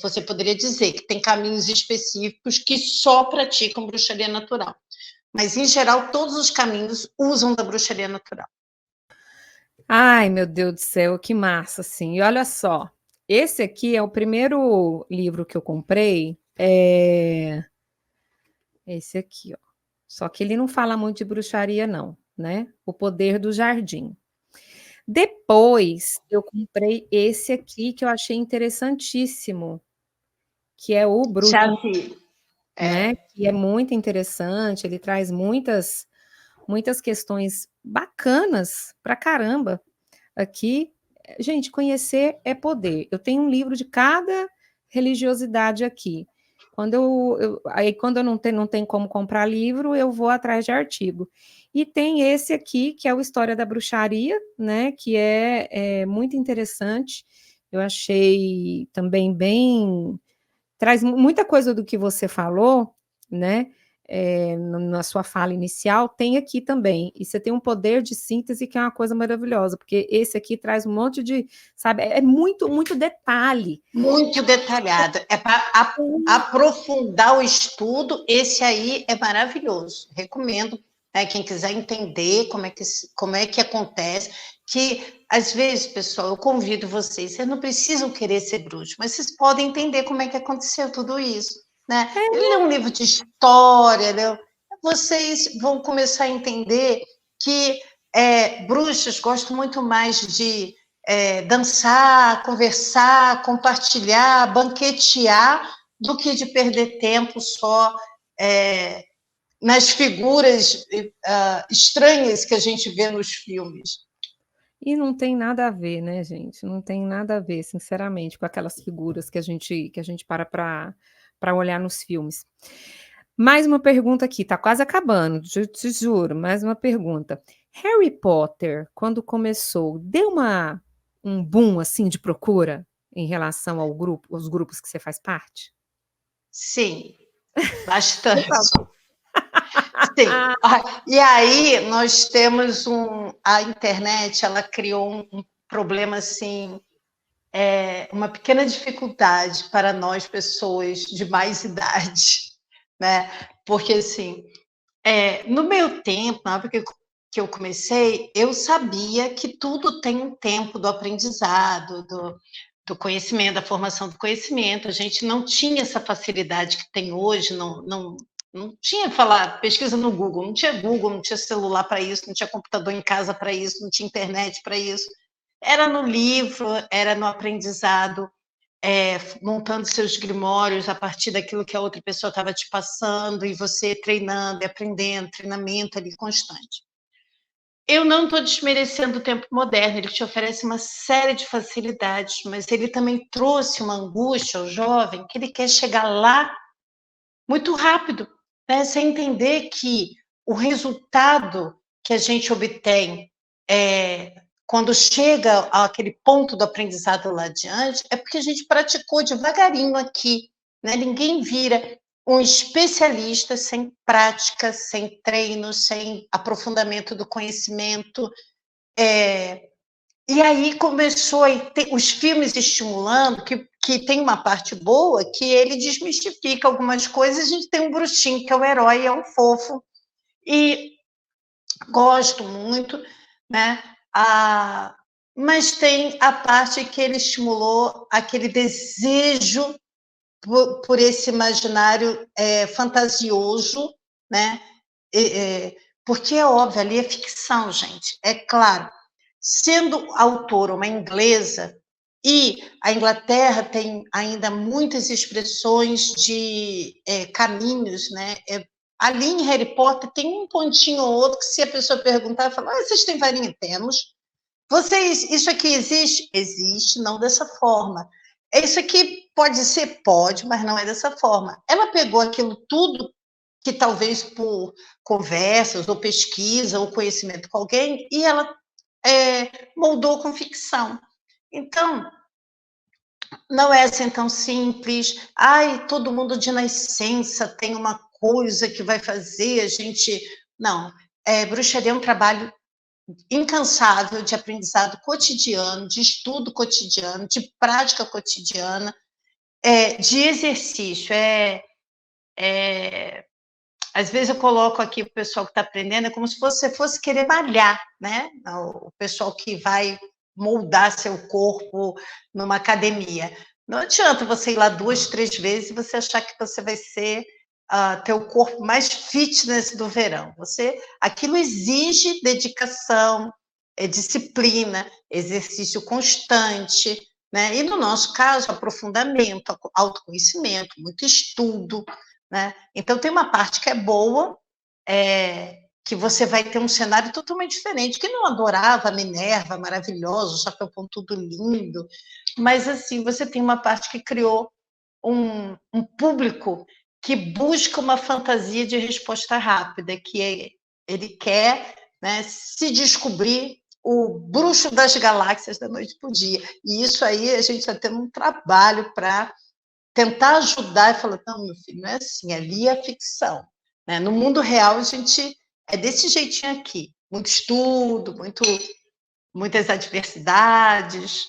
você poderia dizer que tem caminhos específicos que só praticam bruxaria natural. Mas, em geral, todos os caminhos usam da bruxaria natural. Ai, meu Deus do céu, que massa, assim. E olha só, esse aqui é o primeiro livro que eu comprei, esse aqui, ó. Só que ele não fala muito de bruxaria, não, né? O Poder do Jardim. Depois, eu comprei esse aqui, que eu achei interessantíssimo, que é o Bruxo, né? Que é muito interessante, ele traz muitas questões bacanas pra caramba aqui. Gente, conhecer é poder. Eu tenho um livro de cada religiosidade aqui. Quando eu não tenho como comprar livro, eu vou atrás de artigo. E tem esse aqui, que é o História da Bruxaria, né? Que é muito interessante. Eu achei também traz muita coisa do que você falou, né? Na sua fala inicial, tem aqui também. E você tem um poder de síntese que é uma coisa maravilhosa, porque esse aqui traz um monte de, sabe, muito, muito detalhe. Muito detalhado. É para aprofundar o estudo, esse aí é maravilhoso. Recomendo, né, quem quiser entender como é que acontece, que às vezes, pessoal, eu convido vocês não precisam querer ser bruxo, mas vocês podem entender como é que aconteceu tudo isso, né? Ele é um livro de história, né? Vocês vão começar a entender que bruxos gostam muito mais de dançar, conversar, compartilhar, banquetear, do que de perder tempo só nas figuras estranhas que a gente vê nos filmes. E não tem nada a ver, né, gente? Não tem nada a ver, sinceramente, com aquelas figuras que a gente para olhar nos filmes. Mais uma pergunta aqui, tá quase acabando, te juro, mais uma pergunta. Harry Potter, quando começou, deu um boom, assim, de procura em relação aos grupos que você faz parte? Sim, Por bastante. favor. Sim. E aí nós temos a internet, ela criou um problema assim, uma pequena dificuldade para nós pessoas de mais idade, né? Porque assim, no meu tempo, na época que eu comecei, eu sabia que tudo tem um tempo do aprendizado, do conhecimento, da formação do conhecimento. A gente não tinha essa facilidade que tem hoje, não tinha falar, pesquisa no Google, não tinha celular para isso, não tinha computador em casa para isso, não tinha internet para isso. Era no livro, era no aprendizado, montando seus grimórios a partir daquilo que a outra pessoa estava te passando e você treinando e aprendendo, treinamento ali constante. Eu não estou desmerecendo o tempo moderno, ele te oferece uma série de facilidades, mas ele também trouxe uma angústia ao jovem que ele quer chegar lá muito rápido, né? Sem entender que o resultado que a gente obtém quando chega àquele ponto do aprendizado lá adiante, é porque a gente praticou devagarinho aqui, né? Ninguém vira um especialista sem prática, sem treino, sem aprofundamento do conhecimento. E aí começou a ter os filmes estimulando, que tem uma parte boa, que ele desmistifica algumas coisas. A gente tem um bruxinho, que é o herói, é um fofo, e gosto muito, né? Mas tem a parte que ele estimulou aquele desejo por esse imaginário fantasioso, né? Porque é óbvio, ali é ficção, gente, é claro. Sendo autora uma inglesa, e a Inglaterra tem ainda muitas expressões de caminhos, né? Ali em Harry Potter tem um pontinho ou outro que, se a pessoa perguntar, fala: vocês têm varinha? Temos. Vocês, isso aqui existe? Existe, não dessa forma. Isso aqui pode ser? Pode, mas não é dessa forma. Ela pegou aquilo tudo que talvez por conversas, ou pesquisa, ou conhecimento com alguém, e ela moldou com ficção. Então, não é assim tão simples. Ai, todo mundo de nascença tem uma coisa que vai fazer a gente... Não, bruxaria é um trabalho incansável de aprendizado cotidiano, de estudo cotidiano, de prática cotidiana, de exercício. Às vezes eu coloco aqui o pessoal que está aprendendo, é como se você fosse querer malhar, né? O pessoal que vai moldar seu corpo numa academia. Não adianta você ir lá 2, 3 vezes e você achar que você vai ser ter o corpo mais fitness do verão. Aquilo exige dedicação, disciplina, exercício constante, né? E no nosso caso, aprofundamento, autoconhecimento, muito estudo, né? Então tem uma parte que é boa, que você vai ter um cenário totalmente diferente. Quem não adorava a Minerva, maravilhosa, o chapéu pontudo lindo, mas assim, você tem uma parte que criou um público que busca uma fantasia de resposta rápida, ele quer, né, se descobrir o bruxo das galáxias da noite para o dia. E isso aí a gente está tendo um trabalho para tentar ajudar e falar: não, meu filho, não é assim, ali é ficção. Né? No mundo real, a gente é desse jeitinho aqui. Muito estudo, muitas adversidades.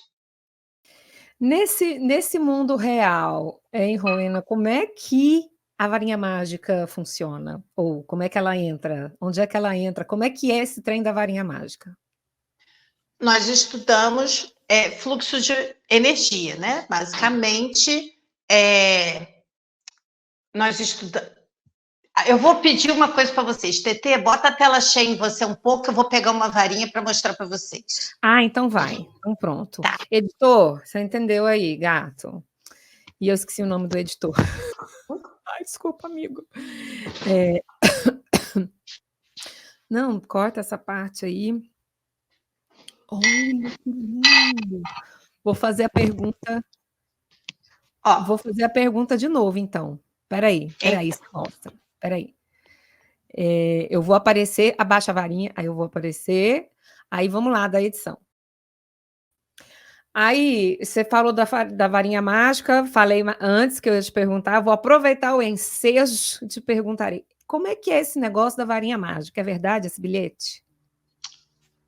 Nesse mundo real, hein, Rowena, como é que a varinha mágica funciona? Ou como é que ela entra? Onde é que ela entra? Como é que é esse trem da varinha mágica? Nós estudamos fluxo de energia, né? Basicamente, nós estudamos. Eu vou pedir uma coisa para vocês. TT, bota a tela cheia em você um pouco, eu vou pegar uma varinha para mostrar para vocês. Ah, então vai. Então pronto. Tá. Editor, você entendeu aí, gato? E eu esqueci o nome do editor. Ai, desculpa, amigo. Não, corta essa parte aí. Olha que lindo! Vou fazer a pergunta Ó, Vou fazer a pergunta de novo, então. Espera aí, você mostra. Espera aí. Eu vou aparecer, abaixa a varinha, aí eu vou aparecer. Aí vamos lá, da edição. Aí você falou da varinha mágica, falei antes que eu ia te perguntar, vou aproveitar o ensejo e te perguntarei. Como é que é esse negócio da varinha mágica? É verdade esse bilhete?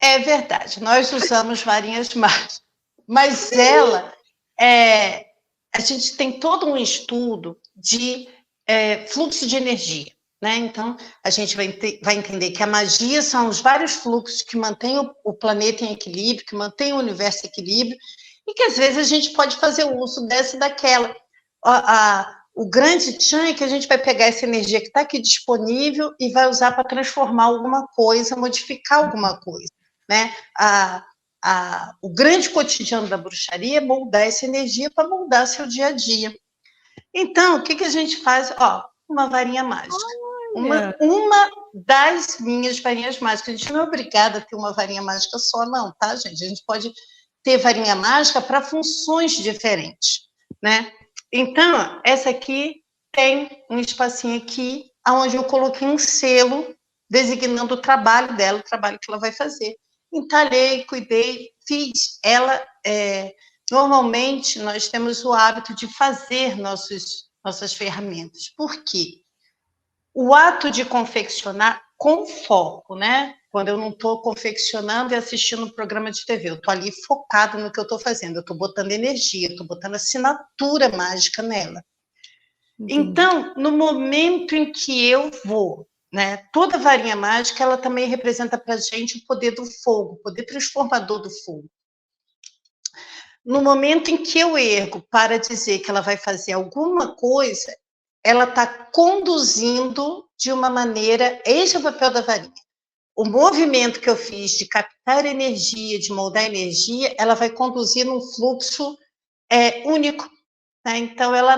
é verdade, nós usamos varinhas mágicas, mas a gente tem todo um estudo de fluxo de energia, né? Então, a gente vai entender que a magia são os vários fluxos que mantêm o planeta em equilíbrio, que mantêm o universo em equilíbrio, e que às vezes a gente pode fazer o uso dessa e daquela. O grande tchan é que a gente vai pegar essa energia que está aqui disponível e vai usar para transformar alguma coisa, modificar alguma coisa, né? O grande cotidiano da bruxaria é moldar essa energia para moldar seu dia a dia. Então, o que a gente faz? Ó, uma varinha mágica. Olha. Uma das minhas varinhas mágicas. A gente não é obrigada a ter uma varinha mágica só, não, tá, gente? A gente pode ter varinha mágica para funções diferentes, né? Então, essa aqui tem um espacinho aqui, onde eu coloquei um selo designando o trabalho dela, o trabalho que ela vai fazer. Entalhei, cuidei, fiz. Ela, normalmente, nós temos o hábito de fazer nossas ferramentas. Por quê? O ato de confeccionar com foco, né? Quando eu não estou confeccionando e assistindo um programa de TV, eu estou ali focado no que eu estou fazendo, eu estou botando energia, estou botando assinatura mágica nela. Entendi. Então, no momento em que eu vou, né? Toda varinha mágica, ela também representa para a gente o poder do fogo, o poder transformador do fogo. No momento em que eu ergo para dizer que ela vai fazer alguma coisa, ela está conduzindo de uma maneira, esse é o papel da varinha. O movimento que eu fiz de captar energia, de moldar energia, ela vai conduzir num fluxo único. Né? Então, ela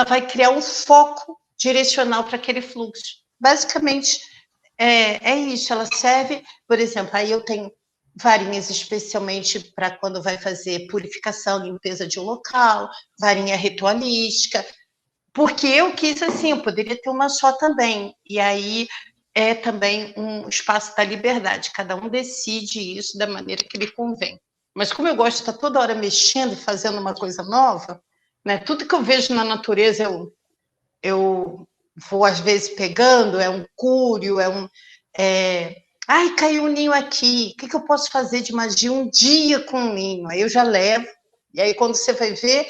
vai criar um foco direcional para aquele fluxo. Basicamente, é isso. Ela serve, por exemplo, aí eu tenho varinhas especialmente para quando vai fazer purificação, limpeza de um local, varinha ritualística, porque eu quis assim, eu poderia ter uma só também, e aí é também um espaço da liberdade, cada um decide isso da maneira que lhe convém. Mas como eu gosto de estar toda hora mexendo e fazendo uma coisa nova, né, tudo que eu vejo na natureza eu vou às vezes pegando, é um cúrio, ai, caiu um ninho aqui, o que eu posso fazer de magia um dia com um ninho? Aí eu já levo, e aí quando você vai ver,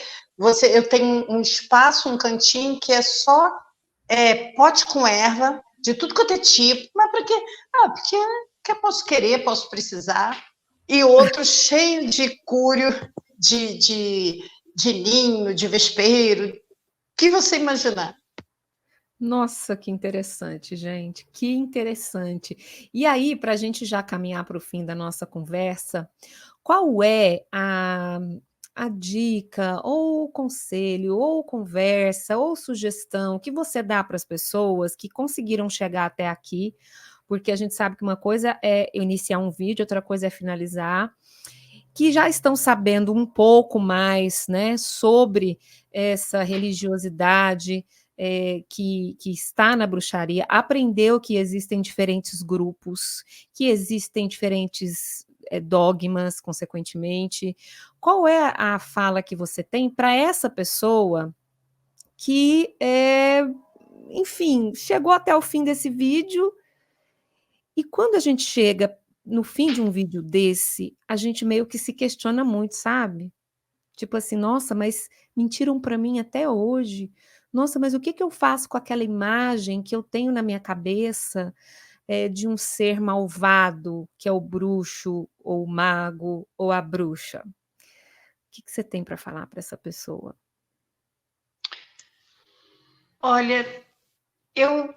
eu tenho um espaço, um cantinho que é só pote com erva, de tudo quanto é tipo, mas para quê? Porque eu posso querer, posso precisar, e outro cheio de cúrio, de ninho, de vespeiro, o que você imaginar. Nossa, que interessante, gente, que interessante. E aí, para a gente já caminhar para o fim da nossa conversa, qual é a dica, ou conselho, ou conversa, ou sugestão que você dá para as pessoas que conseguiram chegar até aqui? Porque a gente sabe que uma coisa é iniciar um vídeo, outra coisa é finalizar, que já estão sabendo um pouco mais, né, sobre essa religiosidade que está na bruxaria, aprendeu que existem diferentes grupos, que existem diferentes dogmas, consequentemente. Qual é a fala que você tem para essa pessoa que, enfim, chegou até o fim desse vídeo e quando a gente chega no fim de um vídeo desse, a gente meio que se questiona muito, sabe? Tipo assim, nossa, mas mentiram para mim até hoje. Nossa, mas o que que eu faço com aquela imagem que eu tenho na minha cabeça de um ser malvado, que é o bruxo, ou o mago, ou a bruxa? O que que você tem para falar para essa pessoa? Olha,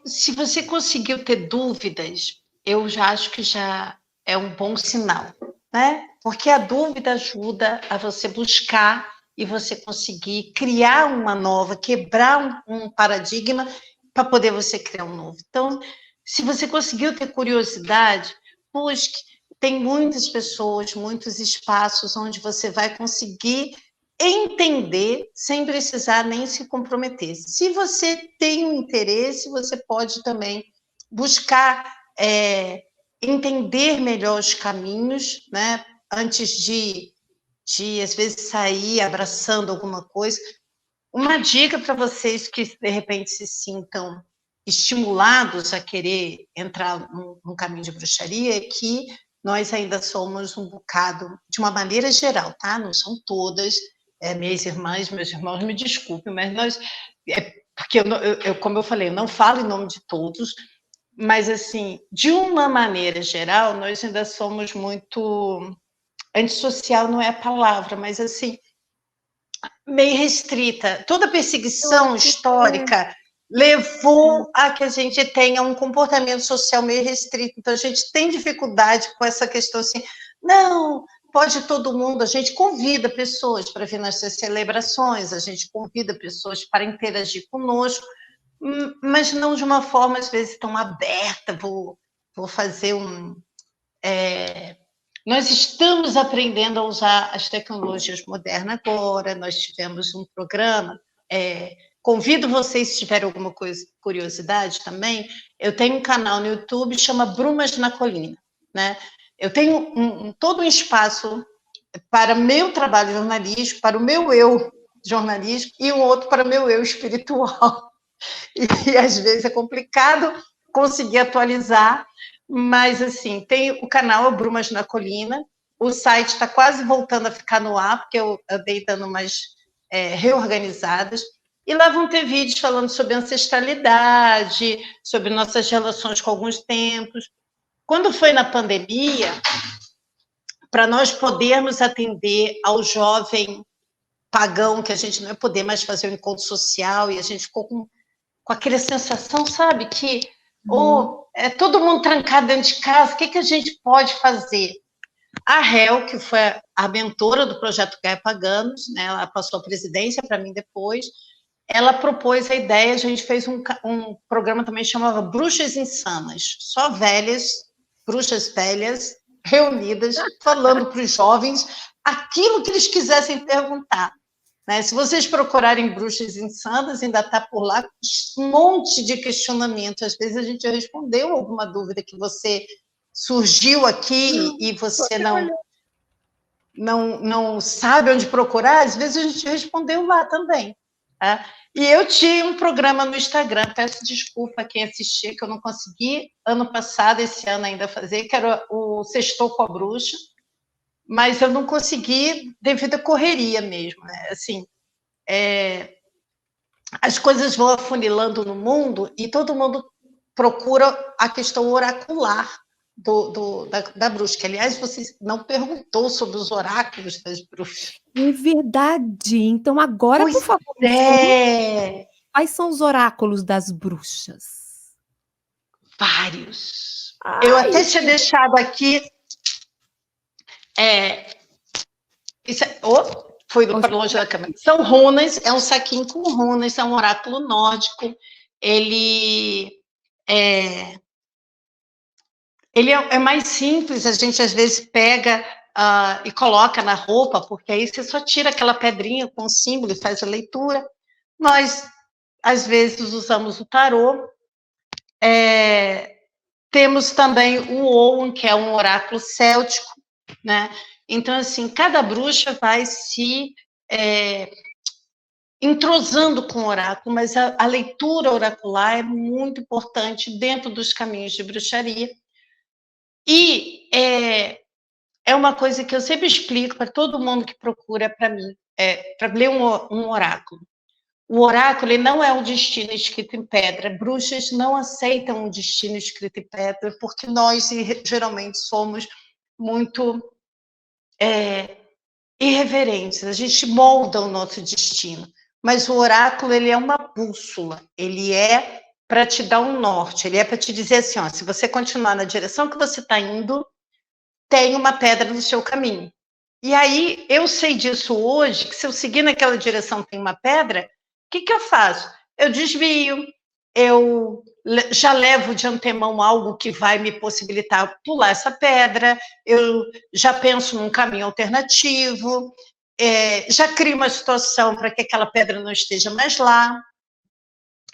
se você conseguiu ter dúvidas, eu já acho que já é um bom sinal, né? Porque a dúvida ajuda a você buscar e você conseguir criar uma nova, quebrar um paradigma para poder você criar um novo. Então, Se você conseguiu ter curiosidade, busque. Tem muitas pessoas, muitos espaços onde você vai conseguir entender sem precisar nem se comprometer. Se você tem um interesse, você pode também buscar entender melhor os caminhos, né? Antes de às vezes, sair abraçando alguma coisa. Uma dica para vocês que, de repente, se sintam estimulados a querer entrar num caminho de bruxaria é que nós ainda somos um bocado, de uma maneira geral, tá? Não são todas, minhas irmãs, meus irmãos, me desculpem, mas nós... porque, como eu falei, eu não falo em nome de todos, mas, assim, de uma maneira geral, nós ainda somos muito... Antissocial não é a palavra, mas, assim, meio restrita. Toda perseguição histórica levou a que a gente tenha um comportamento social meio restrito. Então, a gente tem dificuldade com essa questão assim, não, pode todo mundo, a gente convida pessoas para vir nas celebrações, a gente convida pessoas para interagir conosco, mas não de uma forma, às vezes, tão aberta, vou fazer um... Nós estamos aprendendo a usar as tecnologias modernas agora, nós tivemos um programa, convido vocês, se tiverem alguma curiosidade também, eu tenho um canal no YouTube, chama Brumas na Colina, né? Eu tenho todo um espaço para meu trabalho jornalístico, para o meu eu jornalístico, e um outro para o meu eu espiritual. E às vezes é complicado conseguir atualizar, mas, assim, tem o canal Brumas na Colina, o site está quase voltando a ficar no ar, porque eu andei dando umas reorganizadas, e lá vão ter vídeos falando sobre ancestralidade, sobre nossas relações com alguns tempos. Quando foi na pandemia, para nós podermos atender ao jovem pagão, que a gente não ia poder mais fazer o encontro social, e a gente ficou com aquela sensação, sabe, que todo mundo trancado dentro de casa, o que a gente pode fazer? A Hel, que foi a mentora do Projeto Gaia Paganos, né, ela passou a presidência para mim depois, ela propôs a ideia, a gente fez um programa também que chamava Bruxas Insanas, só velhas, bruxas velhas, reunidas, falando para os jovens aquilo que eles quisessem perguntar. Né? Se vocês procurarem Bruxas Insanas, ainda está por lá um monte de questionamento. Às vezes a gente respondeu alguma dúvida que você surgiu aqui e você não sabe onde procurar, às vezes a gente respondeu lá também. Tá? E eu tinha um programa no Instagram, peço desculpa a quem assistia, que eu não consegui ano passado, esse ano ainda fazer, que era o Sextou com a Bruxa, mas eu não consegui devido à correria mesmo, né? Assim, as coisas vão afunilando no mundo e todo mundo procura a questão oracular da bruxa, que, aliás, você não perguntou sobre os oráculos das bruxas. É verdade. Então, agora, por favor, quais são os oráculos das bruxas? Vários. Eu até tinha deixado aqui... foi para longe da câmera. São runas, é um saquinho com runas, é um oráculo nórdico. Ele é mais simples, a gente às vezes pega e coloca na roupa, porque aí você só tira aquela pedrinha com o símbolo e faz a leitura. Nós, às vezes, usamos o tarô. Temos também o Owen, que é um oráculo céltico, né? Então, assim, cada bruxa vai se entrosando com o oráculo, mas a leitura oracular é muito importante dentro dos caminhos de bruxaria. E é uma coisa que eu sempre explico para todo mundo que procura para mim, para ler um oráculo. O oráculo ele não é um destino escrito em pedra. Bruxas não aceitam um destino escrito em pedra, porque nós geralmente somos muito irreverentes. A gente molda o nosso destino. Mas o oráculo ele é uma bússola. Ele é para te dar um norte. Ele é para te dizer assim, ó, se você continuar na direção que você está indo, tem uma pedra no seu caminho. E aí, eu sei disso hoje, que se eu seguir naquela direção tem uma pedra, o que eu faço? Eu desvio, eu já levo de antemão algo que vai me possibilitar pular essa pedra, eu já penso num caminho alternativo, já crio uma situação para que aquela pedra não esteja mais lá.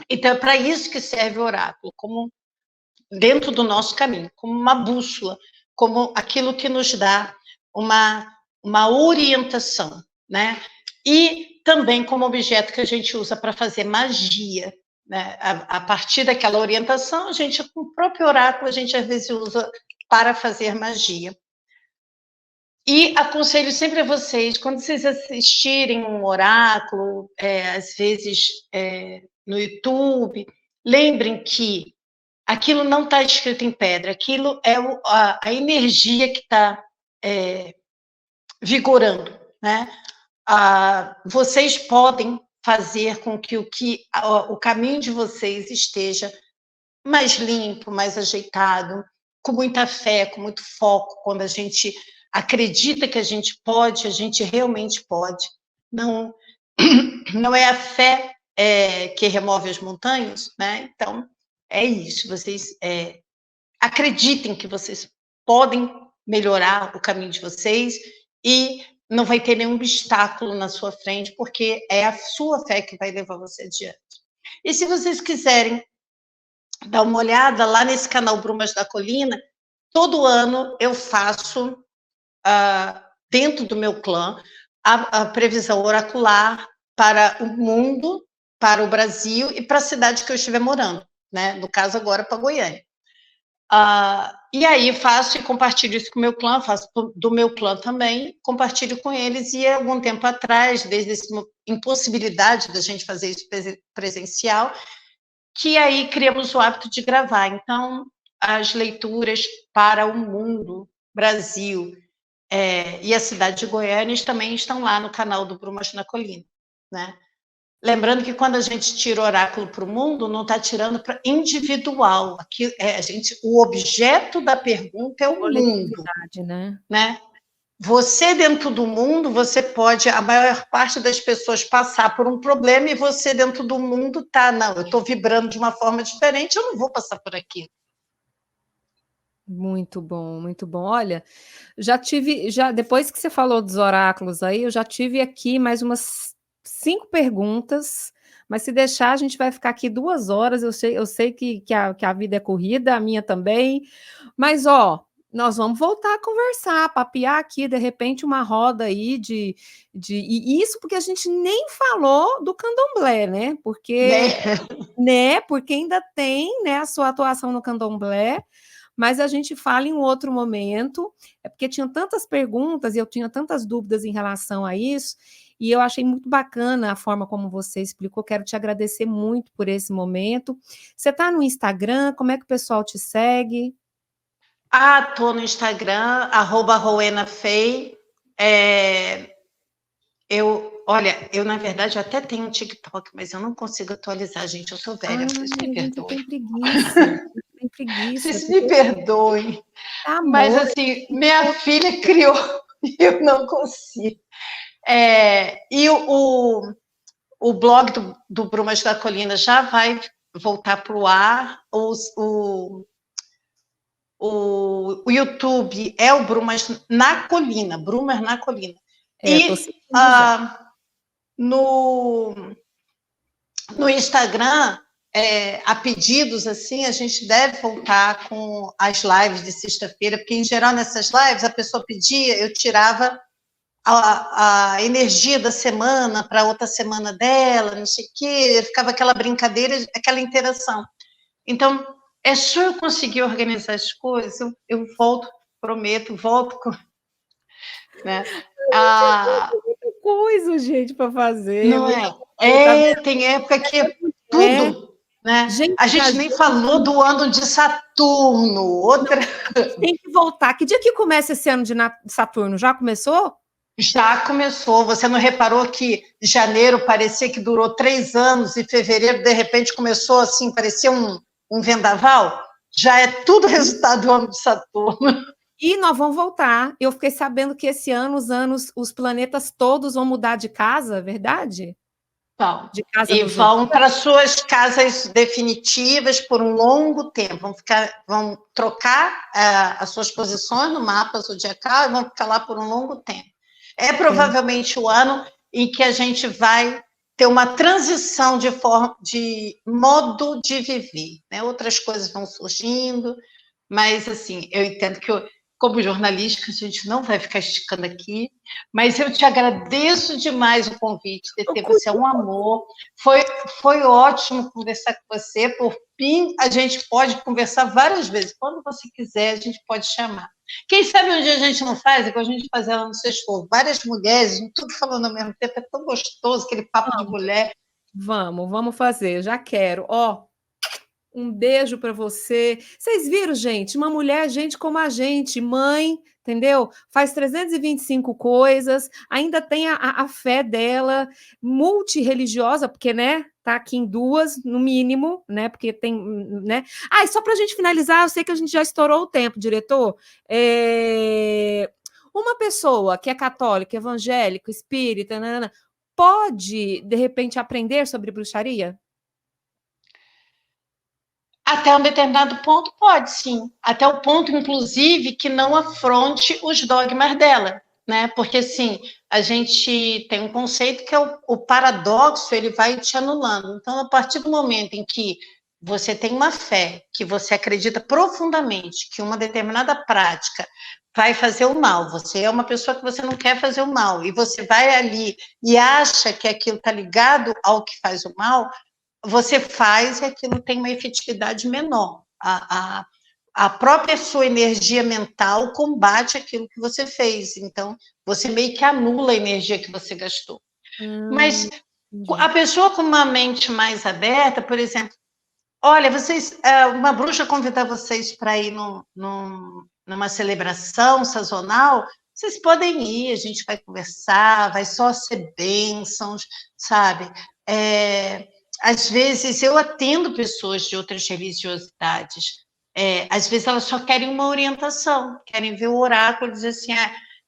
Então, é para isso que serve o oráculo, como dentro do nosso caminho, como uma bússola, como aquilo que nos dá uma orientação, né? E também como objeto que a gente usa para fazer magia, né? A partir daquela orientação, a gente, com o próprio oráculo, a gente às vezes usa para fazer magia. E aconselho sempre a vocês, quando vocês assistirem um oráculo, às vezes no YouTube, lembrem que aquilo não está escrito em pedra, aquilo é a energia que está vigorando, né? Vocês podem fazer com que o caminho de vocês esteja mais limpo, mais ajeitado, com muita fé, com muito foco. Quando a gente acredita que a gente pode, a gente realmente pode. Não, não é a fé que remove as montanhas, né? Então, é isso. Vocês acreditem que vocês podem melhorar o caminho de vocês e não vai ter nenhum obstáculo na sua frente, porque é a sua fé que vai levar você adiante. E se vocês quiserem dar uma olhada lá nesse canal Brumas da Colina, todo ano eu faço, dentro do meu clã, a previsão oracular para o mundo, para o Brasil e para a cidade que eu estiver morando, né? No caso, agora, para Goiânia. E aí faço e compartilho isso com o meu clã, faço do meu clã também, compartilho com eles, e algum tempo atrás, desde essa impossibilidade da gente fazer isso presencial, que aí criamos o hábito de gravar. Então, as leituras para o mundo, Brasil, e a cidade de Goiânia também estão lá no canal do Brumas na Colina, né? Lembrando que quando a gente tira o oráculo para o mundo, não está tirando para individual. Aqui, o objeto da pergunta é o mundo, né? Você dentro do mundo, você pode, a maior parte das pessoas passar por um problema e você dentro do mundo não, eu estou vibrando de uma forma diferente, eu não vou passar por aquilo. Muito bom, muito bom. Olha, depois que você falou dos oráculos aí, eu já tive aqui mais umas 5 perguntas, mas se deixar, a gente vai ficar aqui 2 horas. Eu sei que a vida é corrida, a minha também, mas nós vamos voltar a conversar, papear aqui, de repente, uma roda aí e isso porque a gente nem falou do candomblé, né? Porque ainda tem, né, a sua atuação no candomblé, mas a gente fala em um outro momento, porque tinham tantas perguntas e eu tinha tantas dúvidas em relação a isso, e eu achei muito bacana a forma como você explicou. Quero te agradecer muito por esse momento. Você está no Instagram? Como é que o pessoal te segue? Estou no Instagram, @roenafei. Eu, na verdade, até tenho um TikTok, mas eu não consigo atualizar, gente. Eu sou velha, vocês me perdoem. Tem preguiça. Vocês me perdoem. Mas, assim, minha filha criou e eu não consigo. E o blog do Brumas da Colina já vai voltar para o ar. O YouTube é o Brumas na Colina, Brumas na Colina. No Instagram, a pedidos, assim, a gente deve voltar com as lives de sexta-feira, porque, em geral, nessas lives, a pessoa pedia, eu tirava a energia da semana para outra semana dela, não sei o quê, ficava aquela brincadeira, aquela interação. Então, é só eu conseguir organizar as coisas, eu volto, prometo, volto com... Né? Muita coisa, gente, para fazer. Não é? Tem época que é tudo, né? A gente nem falou do ano de Saturno. Outra... Tem que voltar. Que dia que começa esse ano de Saturno? Já começou? Já começou. Você não reparou que janeiro parecia que durou 3 anos e fevereiro, de repente, começou assim, parecia um vendaval? Já é tudo resultado do ano de Saturno. E nós vamos voltar. Eu fiquei sabendo que esse ano os planetas todos vão mudar de casa, é verdade? Vão. De casa E no vão zodíaco? para suas casas definitivas por um longo tempo. Vão trocar as suas posições no mapa zodiacal e vão ficar lá por um longo tempo. É provavelmente o ano em que a gente vai ter uma transição de modo de viver, né? Outras coisas vão surgindo, mas assim, eu entendo que como jornalística a gente não vai ficar esticando aqui, mas eu te agradeço demais o convite, TT, você é um amor. Foi ótimo conversar com você. Por fim, a gente pode conversar várias vezes. Quando você quiser, a gente pode chamar. Quem sabe um dia a gente não faz, igual a gente faz ela no Sextou. Várias mulheres, tudo falando ao mesmo tempo, é tão gostoso, aquele papo de mulher. Vamos fazer, eu já quero. Ó, um beijo para você. Vocês viram, gente? Uma mulher, gente como a gente, mãe, entendeu? Faz 325 coisas, ainda tem a fé dela, multirreligiosa, porque, né? Tá aqui em duas, no mínimo, né? Porque tem, né? Ah, e só para a gente finalizar, eu sei que a gente já estourou o tempo, diretor. Uma pessoa que é católica, evangélica, espírita, nanana, pode, de repente, aprender sobre bruxaria? Até um determinado ponto, pode sim. Até o ponto, inclusive, que não afronte os dogmas dela, né? Porque, assim, a gente tem um conceito que é o paradoxo, ele vai te anulando. Então, a partir do momento em que você tem uma fé, que você acredita profundamente que uma determinada prática vai fazer o mal, você é uma pessoa que você não quer fazer o mal, e você vai ali e acha que aquilo está ligado ao que faz o mal, você faz e aquilo tem uma efetividade menor. A própria sua energia mental combate aquilo que você fez. Então, você meio que anula a energia que você gastou. Mas a pessoa com uma mente mais aberta, por exemplo, olha, uma bruxa convidar vocês para ir numa celebração sazonal, vocês podem ir, a gente vai conversar, vai só ser bênçãos, sabe? Às vezes eu atendo pessoas de outras religiosidades, às vezes elas só querem uma orientação, querem ver o oráculo e dizer assim,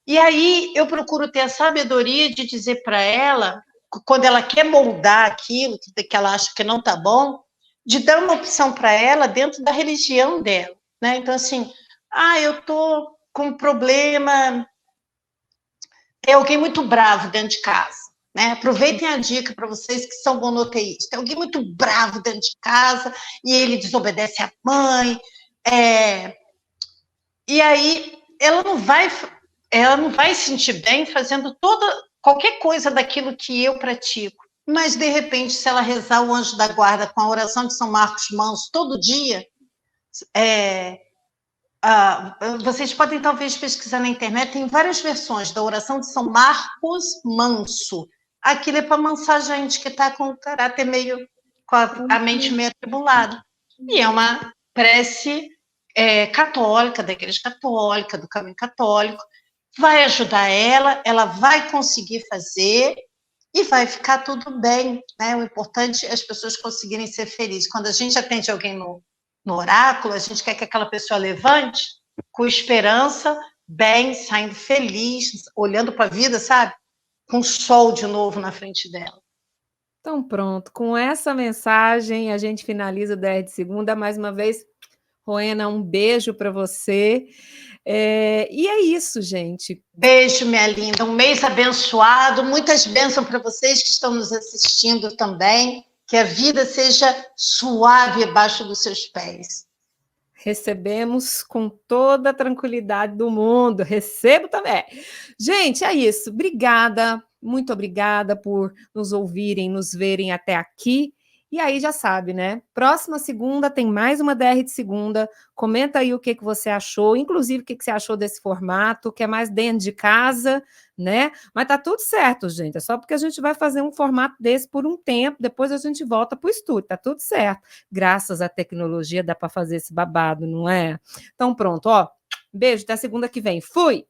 e aí eu procuro ter a sabedoria de dizer para ela, quando ela quer moldar aquilo que ela acha que não está bom, de dar uma opção para ela dentro da religião dela, né? Então, assim, eu estou com um problema, tem alguém muito bravo dentro de casa, né? Aproveitem a dica para vocês que são monoteístas. Tem alguém muito bravo dentro de casa e ele desobedece à mãe, e aí ela não vai se sentir bem fazendo qualquer coisa daquilo que eu pratico. Mas, de repente, se ela rezar o anjo da guarda com a oração de São Marcos Manso todo dia, vocês podem talvez pesquisar na internet, tem várias versões da oração de São Marcos Manso. Aquilo é para amansar gente que está com o caráter com a mente meio atribulada. E é uma prece católica, da Igreja Católica, do caminho católico, vai ajudar ela vai conseguir fazer e vai ficar tudo bem, né? O importante é as pessoas conseguirem ser felizes. Quando a gente atende alguém no oráculo, a gente quer que aquela pessoa levante com esperança, bem, saindo feliz, olhando para a vida, sabe? Com o sol de novo na frente dela. Então, pronto. Com essa mensagem, a gente finaliza o 10 de segunda. Mais uma vez, Rowena, um beijo para você. E é isso, gente. Beijo, minha linda. Um mês abençoado. Muitas bênçãos para vocês que estão nos assistindo também. Que a vida seja suave abaixo dos seus pés. Recebemos com toda a tranquilidade do mundo. Recebo também. Gente, é isso. Obrigada. Muito obrigada por nos ouvirem, nos verem até aqui. E aí já sabe, né? Próxima segunda tem mais uma DR de segunda. Comenta aí o que você achou, inclusive o que você achou desse formato, que é mais dentro de casa, né? Mas tá tudo certo, gente. É só porque a gente vai fazer um formato desse por um tempo, depois a gente volta para o estúdio, tá tudo certo. Graças à tecnologia dá para fazer esse babado, não é? Então pronto, ó. Beijo, até segunda que vem. Fui!